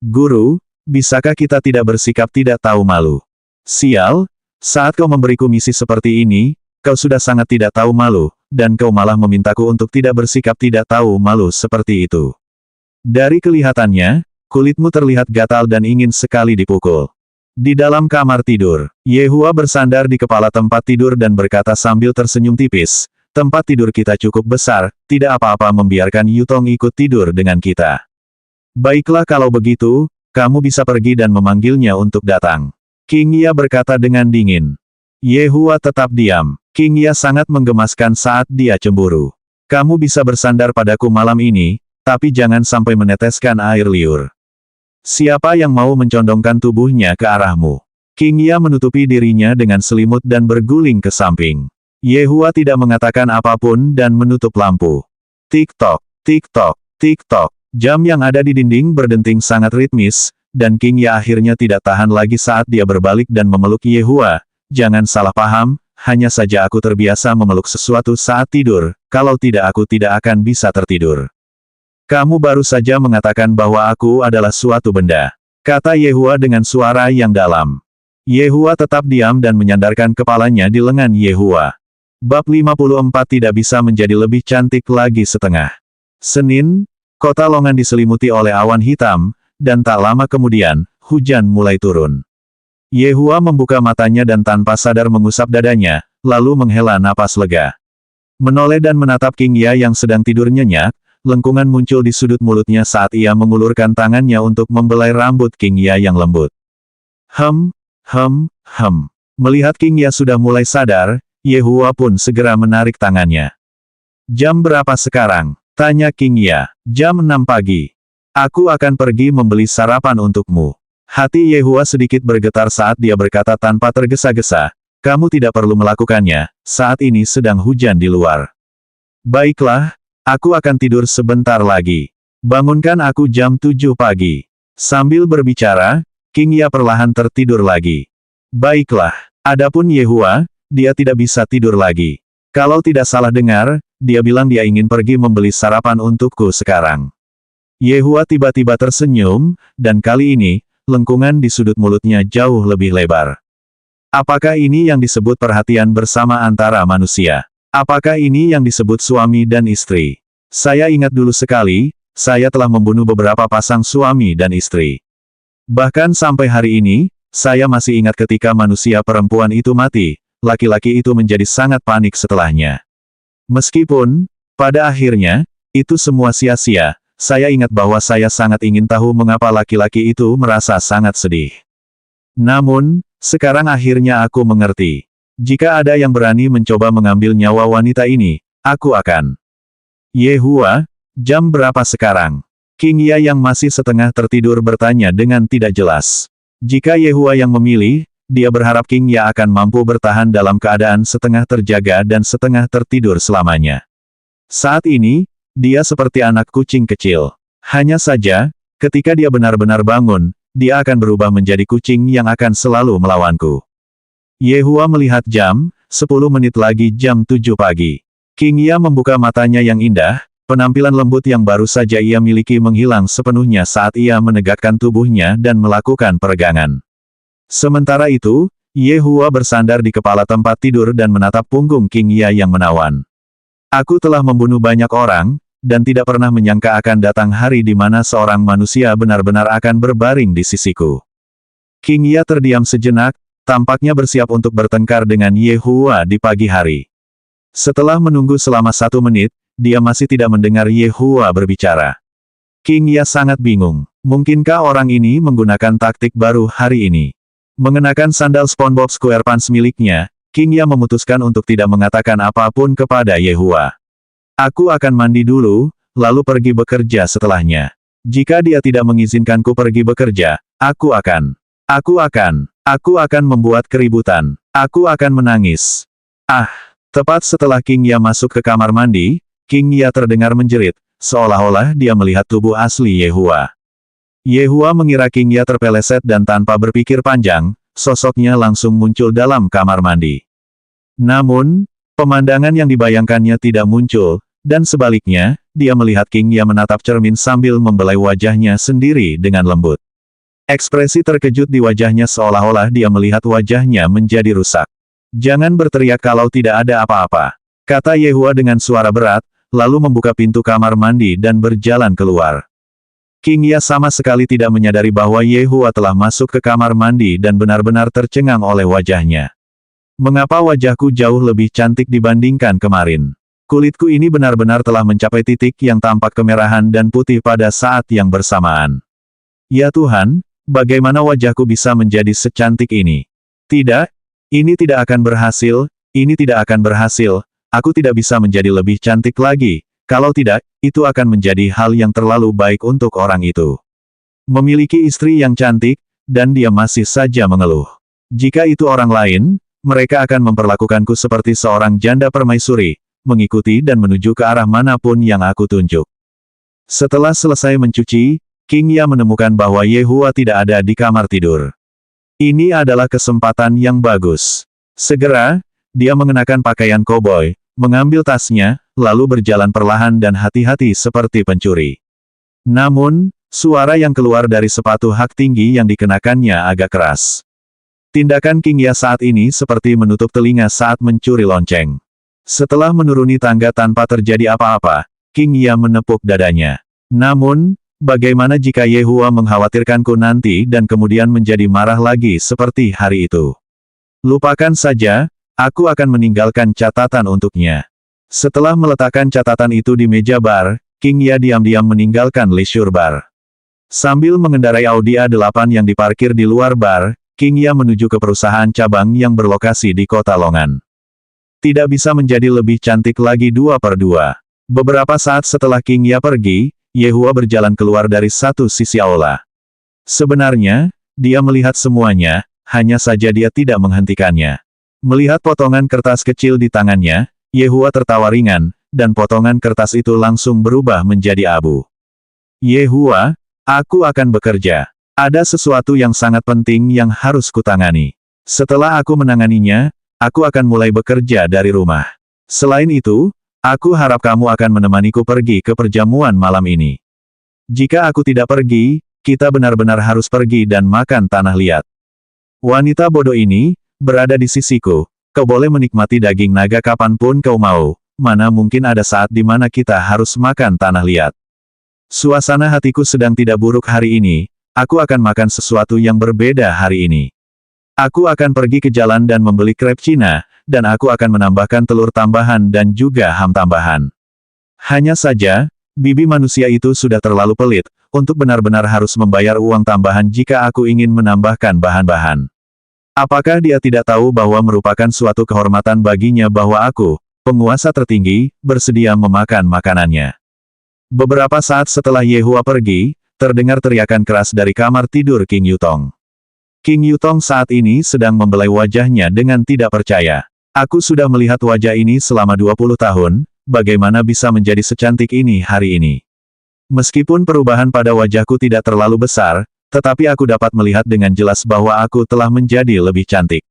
Guru, bisakah kita tidak bersikap tidak tahu malu? Sial, saat kau memberiku misi seperti ini, kau sudah sangat tidak tahu malu, dan kau malah memintaku untuk tidak bersikap tidak tahu malu seperti itu. Dari kelihatannya, kulitmu terlihat gatal dan ingin sekali dipukul. Di dalam kamar tidur, Yehua bersandar di kepala tempat tidur dan berkata sambil tersenyum tipis, tempat tidur kita cukup besar, tidak apa-apa membiarkan Yutong ikut tidur dengan kita. Baiklah kalau begitu, kamu bisa pergi dan memanggilnya untuk datang. King Ya berkata dengan dingin. Yehua tetap diam. King Ya sangat menggemaskan saat dia cemburu. Kamu bisa bersandar padaku malam ini, tapi jangan sampai meneteskan air liur. Siapa yang mau mencondongkan tubuhnya ke arahmu? King Ya menutupi dirinya dengan selimut dan berguling ke samping. Yehua tidak mengatakan apapun dan menutup lampu. Tik-tok, tik-tok, tik-tok. Jam yang ada di dinding berdenting sangat ritmis, dan King Ya akhirnya tidak tahan lagi saat dia berbalik dan memeluk Yehua. Jangan salah paham, hanya saja aku terbiasa memeluk sesuatu saat tidur, kalau tidak aku tidak akan bisa tertidur. Kamu baru saja mengatakan bahwa aku adalah suatu benda, kata Yehua dengan suara yang dalam. Yehua tetap diam dan menyandarkan kepalanya di lengan Yehua. Bab 54 tidak bisa menjadi lebih cantik lagi setengah. Senin, kota Longan diselimuti oleh awan hitam, dan tak lama kemudian, hujan mulai turun. Yehua membuka matanya dan tanpa sadar mengusap dadanya, lalu menghela napas lega. Menoleh dan menatap King Ya yang sedang tidur nyenyak, lengkungan muncul di sudut mulutnya saat ia mengulurkan tangannya untuk membelai rambut King Ya yang lembut. Melihat King Ya sudah mulai sadar, Yehua pun segera menarik tangannya. Jam berapa sekarang? Tanya King Ya. Jam 6 pagi. Aku akan pergi membeli sarapan untukmu. Hati Yehua sedikit bergetar saat dia berkata tanpa tergesa-gesa, kamu tidak perlu melakukannya, saat ini sedang hujan di luar. Baiklah, aku akan tidur sebentar lagi. Bangunkan aku jam 7 pagi. Sambil berbicara, King Ya perlahan tertidur lagi. Baiklah, adapun Yehua, dia tidak bisa tidur lagi. Kalau tidak salah dengar, dia bilang dia ingin pergi membeli sarapan untukku sekarang. Yehua tiba-tiba tersenyum, dan kali ini, lengkungan di sudut mulutnya jauh lebih lebar. Apakah ini yang disebut perhatian bersama antara manusia? Apakah ini yang disebut suami dan istri? Saya ingat dulu sekali, saya telah membunuh beberapa pasang suami dan istri. Bahkan sampai hari ini, saya masih ingat ketika manusia perempuan itu mati, laki-laki itu menjadi sangat panik setelahnya. Meskipun, pada akhirnya, itu semua sia-sia. Saya ingat bahwa saya sangat ingin tahu mengapa laki-laki itu merasa sangat sedih. Namun, sekarang akhirnya aku mengerti. Jika ada yang berani mencoba mengambil nyawa wanita ini, aku akan. Yehua, jam berapa sekarang? King Ya yang masih setengah tertidur bertanya dengan tidak jelas. Jika Yehua yang memilih, dia berharap King Ya akan mampu bertahan dalam keadaan setengah terjaga dan setengah tertidur selamanya. Saat ini, dia seperti anak kucing kecil. Hanya saja, ketika dia benar-benar bangun, dia akan berubah menjadi kucing yang akan selalu melawanku. Yehua melihat jam, 10 menit lagi jam 7 pagi. King Ya membuka matanya yang indah, penampilan lembut yang baru saja ia miliki menghilang sepenuhnya saat ia menegakkan tubuhnya dan melakukan peregangan. Sementara itu, Yehua bersandar di kepala tempat tidur dan menatap punggung King Ya yang menawan. Aku telah membunuh banyak orang, dan tidak pernah menyangka akan datang hari di mana seorang manusia benar-benar akan berbaring di sisiku. King Ya terdiam sejenak, tampaknya bersiap untuk bertengkar dengan Yehua di pagi hari. Setelah menunggu selama 1 menit, dia masih tidak mendengar Yehua berbicara. King Ya sangat bingung. Mungkinkah orang ini menggunakan taktik baru hari ini? Mengenakan sandal SpongeBob SquarePants miliknya, King Ya memutuskan untuk tidak mengatakan apapun kepada Yehua. Aku akan mandi dulu, lalu pergi bekerja setelahnya. Jika dia tidak mengizinkanku pergi bekerja, aku akan membuat keributan. Aku akan menangis. Ah, tepat setelah King Ya masuk ke kamar mandi, King Ya terdengar menjerit, seolah-olah dia melihat tubuh asli Yehua. Yehua mengira King Ya terpeleset dan tanpa berpikir panjang, sosoknya langsung muncul dalam kamar mandi. Namun, pemandangan yang dibayangkannya tidak muncul, dan sebaliknya, dia melihat King Ya menatap cermin sambil membelai wajahnya sendiri dengan lembut. Ekspresi terkejut di wajahnya seolah-olah dia melihat wajahnya menjadi rusak. Jangan berteriak kalau tidak ada apa-apa, kata Yehua dengan suara berat, lalu membuka pintu kamar mandi dan berjalan keluar. King Ya sama sekali tidak menyadari bahwa Yehua telah masuk ke kamar mandi dan benar-benar tercengang oleh wajahnya. Mengapa wajahku jauh lebih cantik dibandingkan kemarin? Kulitku ini benar-benar telah mencapai titik yang tampak kemerahan dan putih pada saat yang bersamaan. Ya Tuhan, bagaimana wajahku bisa menjadi secantik ini? Tidak, ini tidak akan berhasil, ini tidak akan berhasil, aku tidak bisa menjadi lebih cantik lagi, kalau tidak, itu akan menjadi hal yang terlalu baik untuk orang itu. Memiliki istri yang cantik, dan dia masih saja mengeluh. Jika itu orang lain, mereka akan memperlakukanku seperti seorang janda permaisuri, mengikuti dan menuju ke arah manapun yang aku tunjuk. Setelah selesai mencuci, King Ya menemukan bahwa Yehua tidak ada di kamar tidur. Ini adalah kesempatan yang bagus. Segera, dia mengenakan pakaian koboi, mengambil tasnya, lalu berjalan perlahan dan hati-hati seperti pencuri. Namun, suara yang keluar dari sepatu hak tinggi yang dikenakannya agak keras. Tindakan King Ya saat ini seperti menutup telinga saat mencuri lonceng. Setelah menuruni tangga tanpa terjadi apa-apa, King Ya menepuk dadanya. Namun, bagaimana jika Yehua mengkhawatirkanku nanti dan kemudian menjadi marah lagi seperti hari itu? Lupakan saja, aku akan meninggalkan catatan untuknya. Setelah meletakkan catatan itu di meja bar, King Ya diam-diam meninggalkan leisure bar. Sambil mengendarai Audi A8 yang diparkir di luar bar, King Ya menuju ke perusahaan cabang yang berlokasi di kota Longan. Tidak bisa menjadi lebih cantik lagi 2/2. Beberapa saat setelah King Ya pergi, Yehua berjalan keluar dari satu sisi aula. Sebenarnya, dia melihat semuanya, hanya saja dia tidak menghentikannya. Melihat potongan kertas kecil di tangannya, Yehua tertawa ringan, dan potongan kertas itu langsung berubah menjadi abu. Yehua, aku akan bekerja. Ada sesuatu yang sangat penting yang harus kutangani. Setelah aku menanganinya, aku akan mulai bekerja dari rumah. Selain itu, aku harap kamu akan menemaniku pergi ke perjamuan malam ini. Jika aku tidak pergi, kita benar-benar harus pergi dan makan tanah liat. Wanita bodoh ini, berada di sisiku, kau boleh menikmati daging naga kapanpun kau mau, mana mungkin ada saat di mana kita harus makan tanah liat. Suasana hatiku sedang tidak buruk hari ini, aku akan makan sesuatu yang berbeda hari ini. Aku akan pergi ke jalan dan membeli krep Cina, dan aku akan menambahkan telur tambahan dan juga ham tambahan. Hanya saja, bibi manusia itu sudah terlalu pelit, untuk benar-benar harus membayar uang tambahan jika aku ingin menambahkan bahan-bahan. Apakah dia tidak tahu bahwa merupakan suatu kehormatan baginya bahwa aku, penguasa tertinggi, bersedia memakan makanannya? Beberapa saat setelah Yehua pergi, terdengar teriakan keras dari kamar tidur King Yutong. King Yutong saat ini sedang membelai wajahnya dengan tidak percaya. Aku sudah melihat wajah ini selama 20 tahun, bagaimana bisa menjadi secantik ini hari ini? Meskipun perubahan pada wajahku tidak terlalu besar, tetapi aku dapat melihat dengan jelas bahwa aku telah menjadi lebih cantik.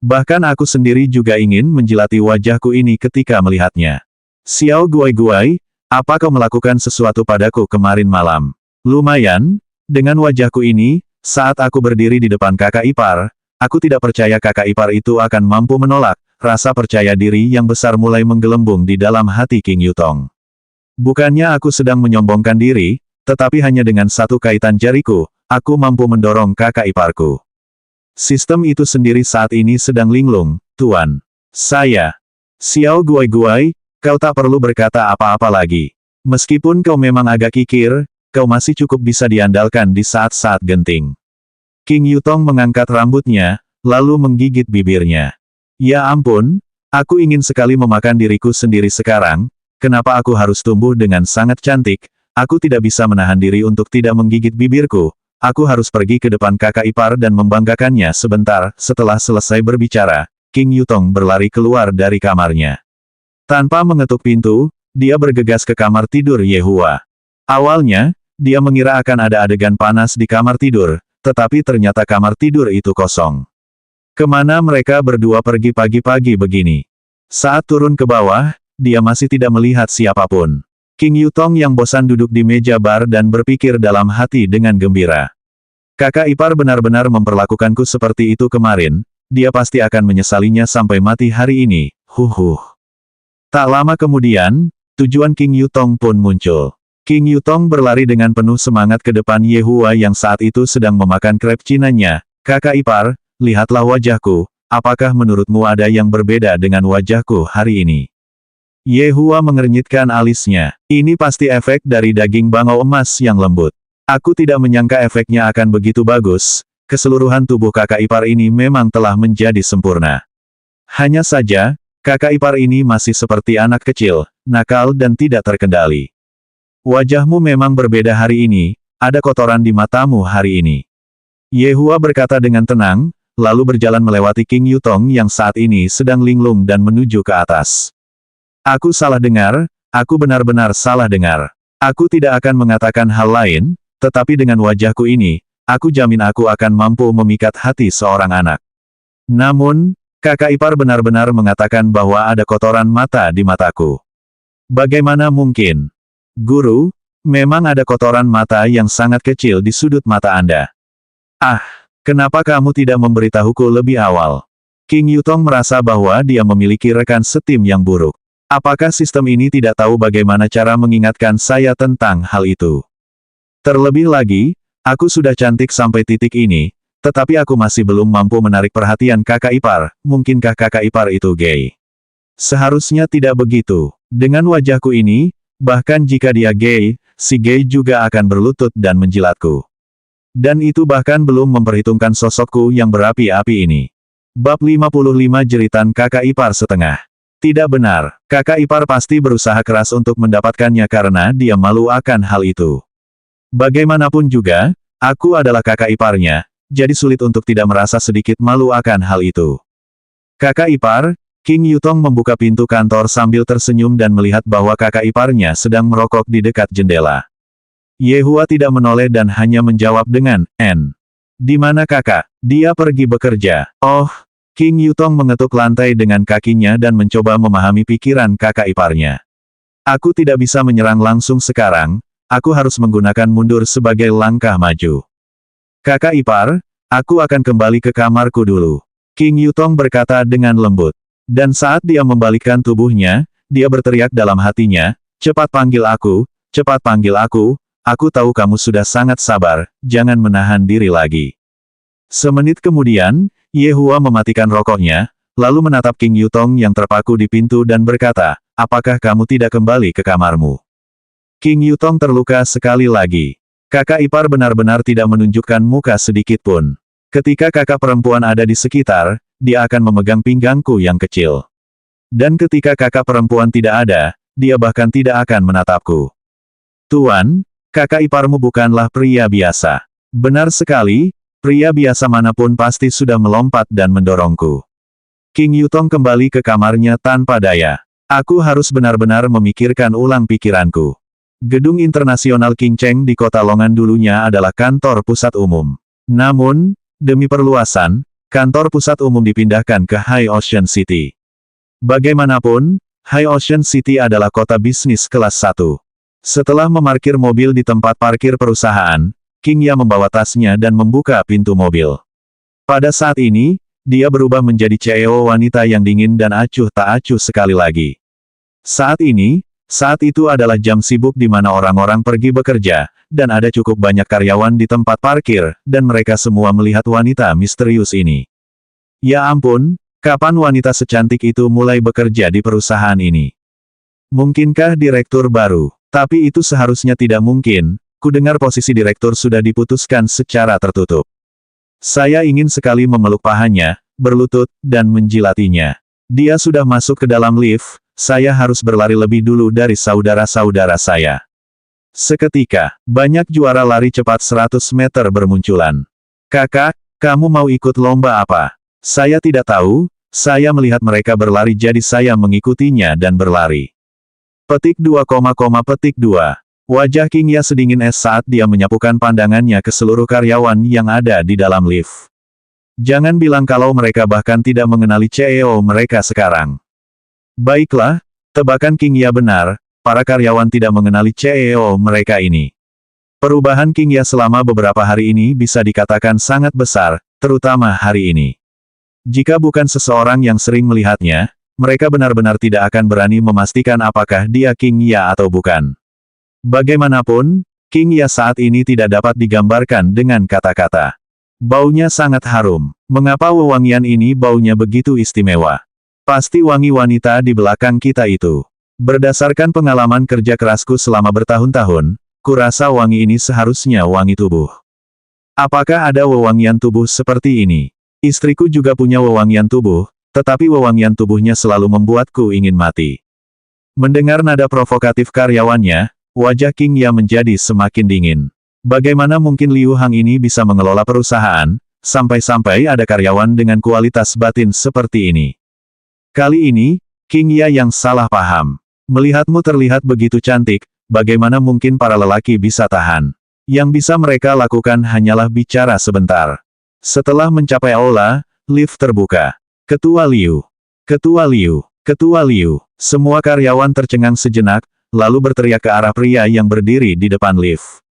Bahkan aku sendiri juga ingin menjilati wajahku ini ketika melihatnya. Xiao Guai-Guai, apa kau melakukan sesuatu padaku kemarin malam? Lumayan, dengan wajahku ini, saat aku berdiri di depan kakak ipar, aku tidak percaya kakak ipar itu akan mampu menolak. Rasa percaya diri yang besar mulai menggelembung di dalam hati King Yutong. Bukannya aku sedang menyombongkan diri, tetapi hanya dengan satu kaitan jariku, aku mampu mendorong kakak iparku. Sistem itu sendiri saat ini sedang linglung, Tuan. Saya, Xiao Guai-Guai, kau tak perlu berkata apa-apa lagi. Meskipun kau memang agak kikir, kau masih cukup bisa diandalkan di saat-saat genting. King Yutong mengangkat rambutnya, lalu menggigit bibirnya. Ya ampun, aku ingin sekali memakan diriku sendiri sekarang, kenapa aku harus tumbuh dengan sangat cantik? Aku tidak bisa menahan diri untuk tidak menggigit bibirku. Aku harus pergi ke depan kakak ipar dan membanggakannya sebentar. Setelah selesai berbicara, King Yutong berlari keluar dari kamarnya. Tanpa mengetuk pintu, dia bergegas ke kamar tidur Yehua. Awalnya, dia mengira akan ada adegan panas di kamar tidur, tetapi ternyata kamar tidur itu kosong. Kemana mereka berdua pergi pagi-pagi begini? Saat turun ke bawah, dia masih tidak melihat siapapun. King Yutong yang bosan duduk di meja bar dan berpikir dalam hati dengan gembira. Kakak ipar benar-benar memperlakukanku seperti itu kemarin, dia pasti akan menyesalinya sampai mati hari ini, Tak lama kemudian, tujuan King Yutong pun muncul. King Yutong berlari dengan penuh semangat ke depan Yehua yang saat itu sedang memakan krep Cinanya. Kakak ipar, lihatlah wajahku, apakah menurutmu ada yang berbeda dengan wajahku hari ini? Yehua mengernyitkan alisnya. Ini pasti efek dari daging bangau emas yang lembut. Aku tidak menyangka efeknya akan begitu bagus. Keseluruhan tubuh kakak ipar ini memang telah menjadi sempurna. Hanya saja, kakak ipar ini masih seperti anak kecil, nakal dan tidak terkendali. Wajahmu memang berbeda hari ini, ada kotoran di matamu hari ini. Yehua berkata dengan tenang, lalu berjalan melewati King Yutong yang saat ini sedang linglung dan menuju ke atas. Aku salah dengar, aku benar-benar salah dengar. Aku tidak akan mengatakan hal lain, tetapi dengan wajahku ini, aku jamin aku akan mampu memikat hati seorang anak. Namun, kakak ipar benar-benar mengatakan bahwa ada kotoran mata di mataku. Bagaimana mungkin? Guru, memang ada kotoran mata yang sangat kecil di sudut mata Anda. Ah, kenapa kamu tidak memberitahuku lebih awal? King Yutong merasa bahwa dia memiliki rekan setim yang buruk. Apakah sistem ini tidak tahu bagaimana cara mengingatkan saya tentang hal itu? Terlebih lagi, aku sudah cantik sampai titik ini, tetapi aku masih belum mampu menarik perhatian kakak ipar. Mungkinkah kakak ipar itu gay? Seharusnya tidak begitu. Dengan wajahku ini, bahkan jika dia gay, si gay juga akan berlutut dan menjilatku. Dan itu bahkan belum memperhitungkan sosokku yang berapi-api ini. Bab 55 Jeritan Kakak Ipar Setengah. Tidak benar, kakak ipar pasti berusaha keras untuk mendapatkannya karena dia malu akan hal itu. Bagaimanapun juga, aku adalah kakak iparnya, jadi sulit untuk tidak merasa sedikit malu akan hal itu. Kakak ipar, King Yutong membuka pintu kantor sambil tersenyum dan melihat bahwa kakak iparnya sedang merokok di dekat jendela. Yehua tidak menoleh dan hanya menjawab dengan, "N. Di mana kakak? Dia pergi bekerja." Oh, King Yutong mengetuk lantai dengan kakinya dan mencoba memahami pikiran kakak iparnya. Aku tidak bisa menyerang langsung sekarang, aku harus menggunakan mundur sebagai langkah maju. Kakak ipar, aku akan kembali ke kamarku dulu. King Yutong berkata dengan lembut. Dan saat dia membalikkan tubuhnya, dia berteriak dalam hatinya, cepat panggil aku, aku tahu kamu sudah sangat sabar, jangan menahan diri lagi. Semenit kemudian, Yehua mematikan rokoknya, lalu menatap King Yutong yang terpaku di pintu dan berkata, apakah kamu tidak kembali ke kamarmu? King Yutong terluka sekali lagi. Kakak ipar benar-benar tidak menunjukkan muka sedikit pun. Ketika kakak perempuan ada di sekitar, dia akan memegang pinggangku yang kecil. Dan ketika kakak perempuan tidak ada, dia bahkan tidak akan menatapku. Tuan, kakak iparmu bukanlah pria biasa. Benar sekali, pria biasa manapun pasti sudah melompat dan mendorongku. King Yutong kembali ke kamarnya tanpa daya. Aku harus benar-benar memikirkan ulang pikiranku. Gedung Internasional King Cheng di kota Longan dulunya adalah kantor pusat umum. Namun, demi perluasan, kantor pusat umum dipindahkan ke High Ocean City. Bagaimanapun, High Ocean City adalah kota bisnis kelas 1. Setelah memarkir mobil di tempat parkir perusahaan, King Ya membawa tasnya dan membuka pintu mobil. Pada saat ini, dia berubah menjadi CEO wanita yang dingin dan acuh tak acuh sekali lagi. Saat itu adalah jam sibuk di mana orang-orang pergi bekerja, dan ada cukup banyak karyawan di tempat parkir, dan mereka semua melihat wanita misterius ini. Ya ampun, kapan wanita secantik itu mulai bekerja di perusahaan ini? Mungkinkah direktur baru? Tapi itu seharusnya tidak mungkin, ku dengar posisi direktur sudah diputuskan secara tertutup. Saya ingin sekali memeluk pahanya, berlutut, dan menjilatinya. Dia sudah masuk ke dalam lift, saya harus berlari lebih dulu dari saudara-saudara saya. Seketika, banyak juara lari cepat 100 meter bermunculan. Kakak, kamu mau ikut lomba apa? Saya tidak tahu, saya melihat mereka berlari jadi saya mengikutinya dan berlari. Petik 2, petik 2. Wajah King Ya sedingin es saat dia menyapukan pandangannya ke seluruh karyawan yang ada di dalam lift. Jangan bilang kalau mereka bahkan tidak mengenali CEO mereka sekarang. Baiklah, tebakan King Ya benar, para karyawan tidak mengenali CEO mereka ini. Perubahan King Ya selama beberapa hari ini bisa dikatakan sangat besar, terutama hari ini. Jika bukan seseorang yang sering melihatnya, mereka benar-benar tidak akan berani memastikan apakah dia King Ya atau bukan. Bagaimanapun, King Ya saat ini tidak dapat digambarkan dengan kata-kata. Baunya sangat harum. Mengapa wewangian ini baunya begitu istimewa? Pasti wangi wanita di belakang kita itu. Berdasarkan pengalaman kerja kerasku selama bertahun-tahun, kurasa wangi ini seharusnya wangi tubuh. Apakah ada wewangian tubuh seperti ini? Istriku juga punya wewangian tubuh, tetapi wewangian tubuhnya selalu membuatku ingin mati. Mendengar nada provokatif karyawannya, wajah King Ya menjadi semakin dingin. Bagaimana mungkin Liu Hang ini bisa mengelola perusahaan, sampai-sampai ada karyawan dengan kualitas batin seperti ini? Kali ini, King Ya yang salah paham. Melihatmu terlihat begitu cantik, bagaimana mungkin para lelaki bisa tahan? Yang bisa mereka lakukan hanyalah bicara sebentar. Setelah mencapai aula, lift terbuka. Ketua Liu. Ketua Liu. Ketua Liu. Semua karyawan tercengang sejenak, lalu berteriak ke arah pria yang berdiri di depan lift.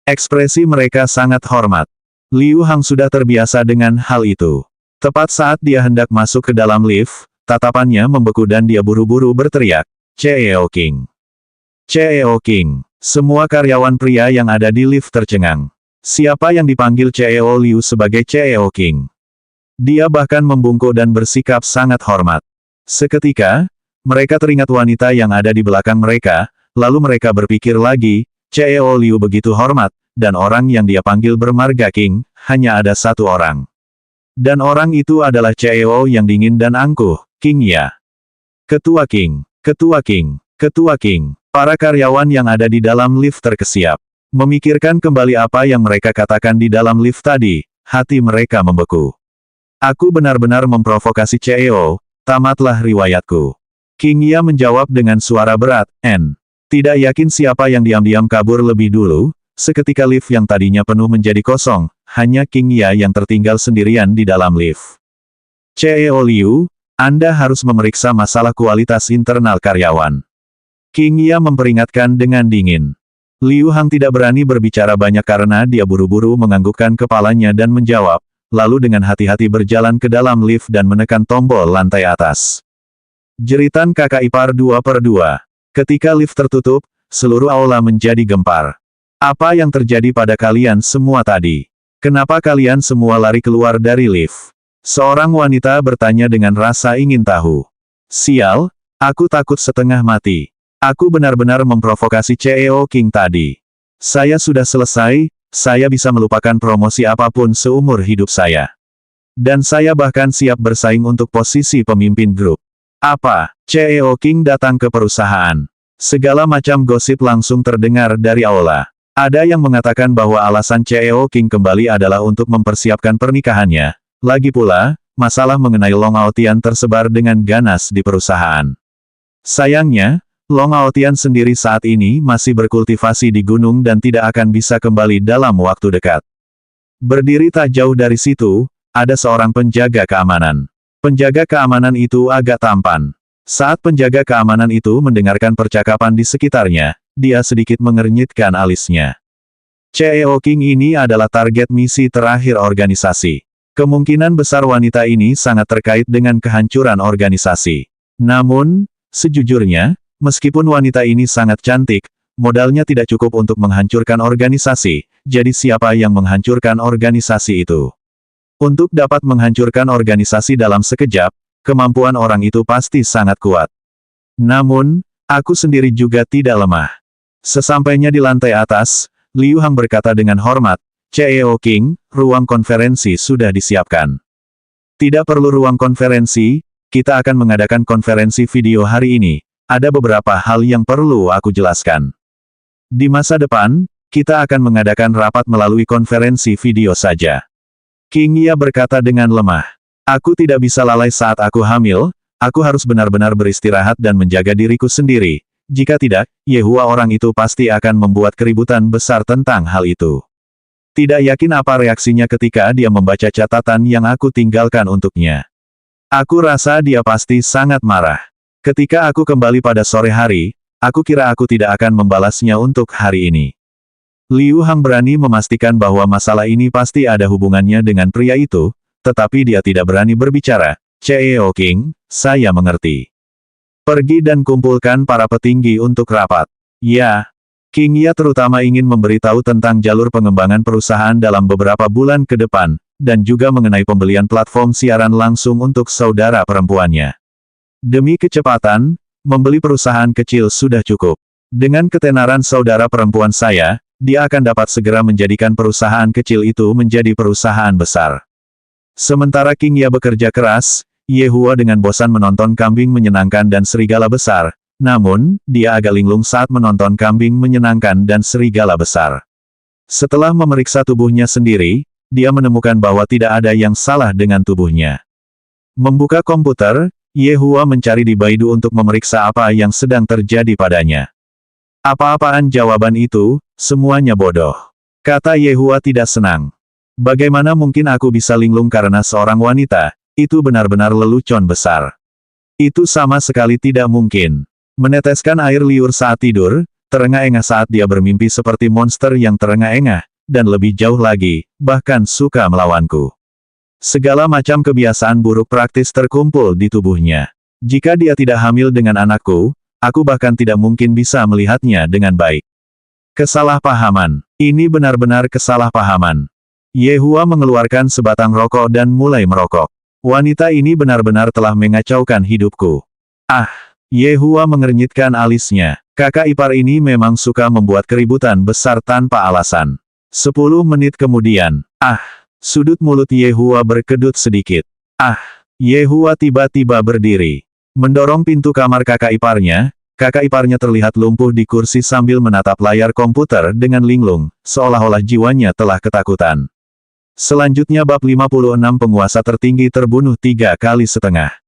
Ekspresi mereka sangat hormat. Liu Hang sudah terbiasa dengan hal itu. Tepat saat dia hendak masuk ke dalam lift, tatapannya membeku dan dia buru-buru berteriak, CEO King. CEO King. Semua karyawan pria yang ada di lift tercengang. Siapa yang dipanggil CEO Liu sebagai CEO King? Dia bahkan membungkuk dan bersikap sangat hormat. Seketika, mereka teringat wanita yang ada di belakang mereka, lalu mereka berpikir lagi, CEO Liu begitu hormat, dan orang yang dia panggil bermarga King, hanya ada satu orang. Dan orang itu adalah CEO yang dingin dan angkuh, King Ya. Ketua King, Ketua King, Ketua King. Para karyawan yang ada di dalam lift terkesiap. Memikirkan kembali apa yang mereka katakan di dalam lift tadi, hati mereka membeku. Aku benar-benar memprovokasi CEO, tamatlah riwayatku. King Ya menjawab dengan suara berat, Tidak yakin siapa yang diam-diam kabur lebih dulu, seketika lift yang tadinya penuh menjadi kosong, hanya King Ya yang tertinggal sendirian di dalam lift. CEO Liu, Anda harus memeriksa masalah kualitas internal karyawan. King Ya memperingatkan dengan dingin. Liu Hang tidak berani berbicara banyak karena dia buru-buru menganggukkan kepalanya dan menjawab, lalu dengan hati-hati berjalan ke dalam lift dan menekan tombol lantai atas. Jeritan kakak ipar 2/2. Ketika lift tertutup, seluruh aula menjadi gempar. Apa yang terjadi pada kalian semua tadi? Kenapa kalian semua lari keluar dari lift? Seorang wanita bertanya dengan rasa ingin tahu. Sial, aku takut setengah mati. Aku benar-benar memprovokasi CEO King tadi. Saya sudah selesai, saya bisa melupakan promosi apapun seumur hidup saya. Dan saya bahkan siap bersaing untuk posisi pemimpin grup. Apa? CEO King datang ke perusahaan. Segala macam gosip langsung terdengar dari aula. Ada yang mengatakan bahwa alasan CEO King kembali adalah untuk mempersiapkan pernikahannya. Lagi pula, masalah mengenai Long Aotian tersebar dengan ganas di perusahaan. Sayangnya, Long Aotian sendiri saat ini masih berkultivasi di gunung dan tidak akan bisa kembali dalam waktu dekat. Berdiri tak jauh dari situ, ada seorang penjaga keamanan. Penjaga keamanan itu agak tampan. Saat penjaga keamanan itu mendengarkan percakapan di sekitarnya, dia sedikit mengernyitkan alisnya. CEO King ini adalah target misi terakhir organisasi. Kemungkinan besar wanita ini sangat terkait dengan kehancuran organisasi. Namun, sejujurnya, meskipun wanita ini sangat cantik, modalnya tidak cukup untuk menghancurkan organisasi, jadi siapa yang menghancurkan organisasi itu? Untuk dapat menghancurkan organisasi dalam sekejap, kemampuan orang itu pasti sangat kuat. Namun, aku sendiri juga tidak lemah. Sesampainya di lantai atas, Liu Hang berkata dengan hormat, CEO King, ruang konferensi sudah disiapkan. Tidak perlu ruang konferensi, kita akan mengadakan konferensi video hari ini. Ada beberapa hal yang perlu aku jelaskan. Di masa depan, kita akan mengadakan rapat melalui konferensi video saja. King Ya berkata dengan lemah. Aku tidak bisa lalai saat aku hamil, aku harus benar-benar beristirahat dan menjaga diriku sendiri. Jika tidak, Yehua orang itu pasti akan membuat keributan besar tentang hal itu. Tidak yakin apa reaksinya ketika dia membaca catatan yang aku tinggalkan untuknya. Aku rasa dia pasti sangat marah. Ketika aku kembali pada sore hari, aku kira aku tidak akan membalasnya untuk hari ini. Liu Hang berani memastikan bahwa masalah ini pasti ada hubungannya dengan pria itu, tetapi dia tidak berani berbicara. CEO King, saya mengerti. Pergi dan kumpulkan para petinggi untuk rapat. Ya. King Ya terutama ingin memberitahu tentang jalur pengembangan perusahaan dalam beberapa bulan ke depan, dan juga mengenai pembelian platform siaran langsung untuk saudara perempuannya. Demi kecepatan, membeli perusahaan kecil sudah cukup. Dengan ketenaran saudara perempuan saya, dia akan dapat segera menjadikan perusahaan kecil itu menjadi perusahaan besar. Sementara King Ya bekerja keras, Yehua dengan bosan menonton kambing menyenangkan dan serigala besar, namun, dia agak linglung saat menonton kambing menyenangkan dan serigala besar. Setelah memeriksa tubuhnya sendiri, dia menemukan bahwa tidak ada yang salah dengan tubuhnya. Membuka komputer, Yehua mencari di Baidu untuk memeriksa apa yang sedang terjadi padanya. Apa-apaan jawaban itu, semuanya bodoh. Kata Yehua tidak senang. Bagaimana mungkin aku bisa linglung karena seorang wanita, itu benar-benar lelucon besar. Itu sama sekali tidak mungkin. Meneteskan air liur saat tidur, terengah-engah saat dia bermimpi seperti monster yang terengah-engah, dan lebih jauh lagi, bahkan suka melawanku. Segala macam kebiasaan buruk praktis terkumpul di tubuhnya. Jika dia tidak hamil dengan anakku, aku bahkan tidak mungkin bisa melihatnya dengan baik. Kesalahpahaman. Ini benar-benar kesalahpahaman. Yehua mengeluarkan sebatang rokok dan mulai merokok. Wanita ini benar-benar telah mengacaukan hidupku. Ah! Yehua mengernyitkan alisnya. Kakak ipar ini memang suka membuat keributan besar tanpa alasan. 10 menit kemudian. Ah! Sudut mulut Yehua berkedut sedikit. Ah! Yehua tiba-tiba berdiri. Mendorong pintu kamar kakak iparnya terlihat lumpuh di kursi sambil menatap layar komputer dengan linglung, seolah-olah jiwanya telah ketakutan. Selanjutnya bab 56 penguasa tertinggi terbunuh 3 kali setengah.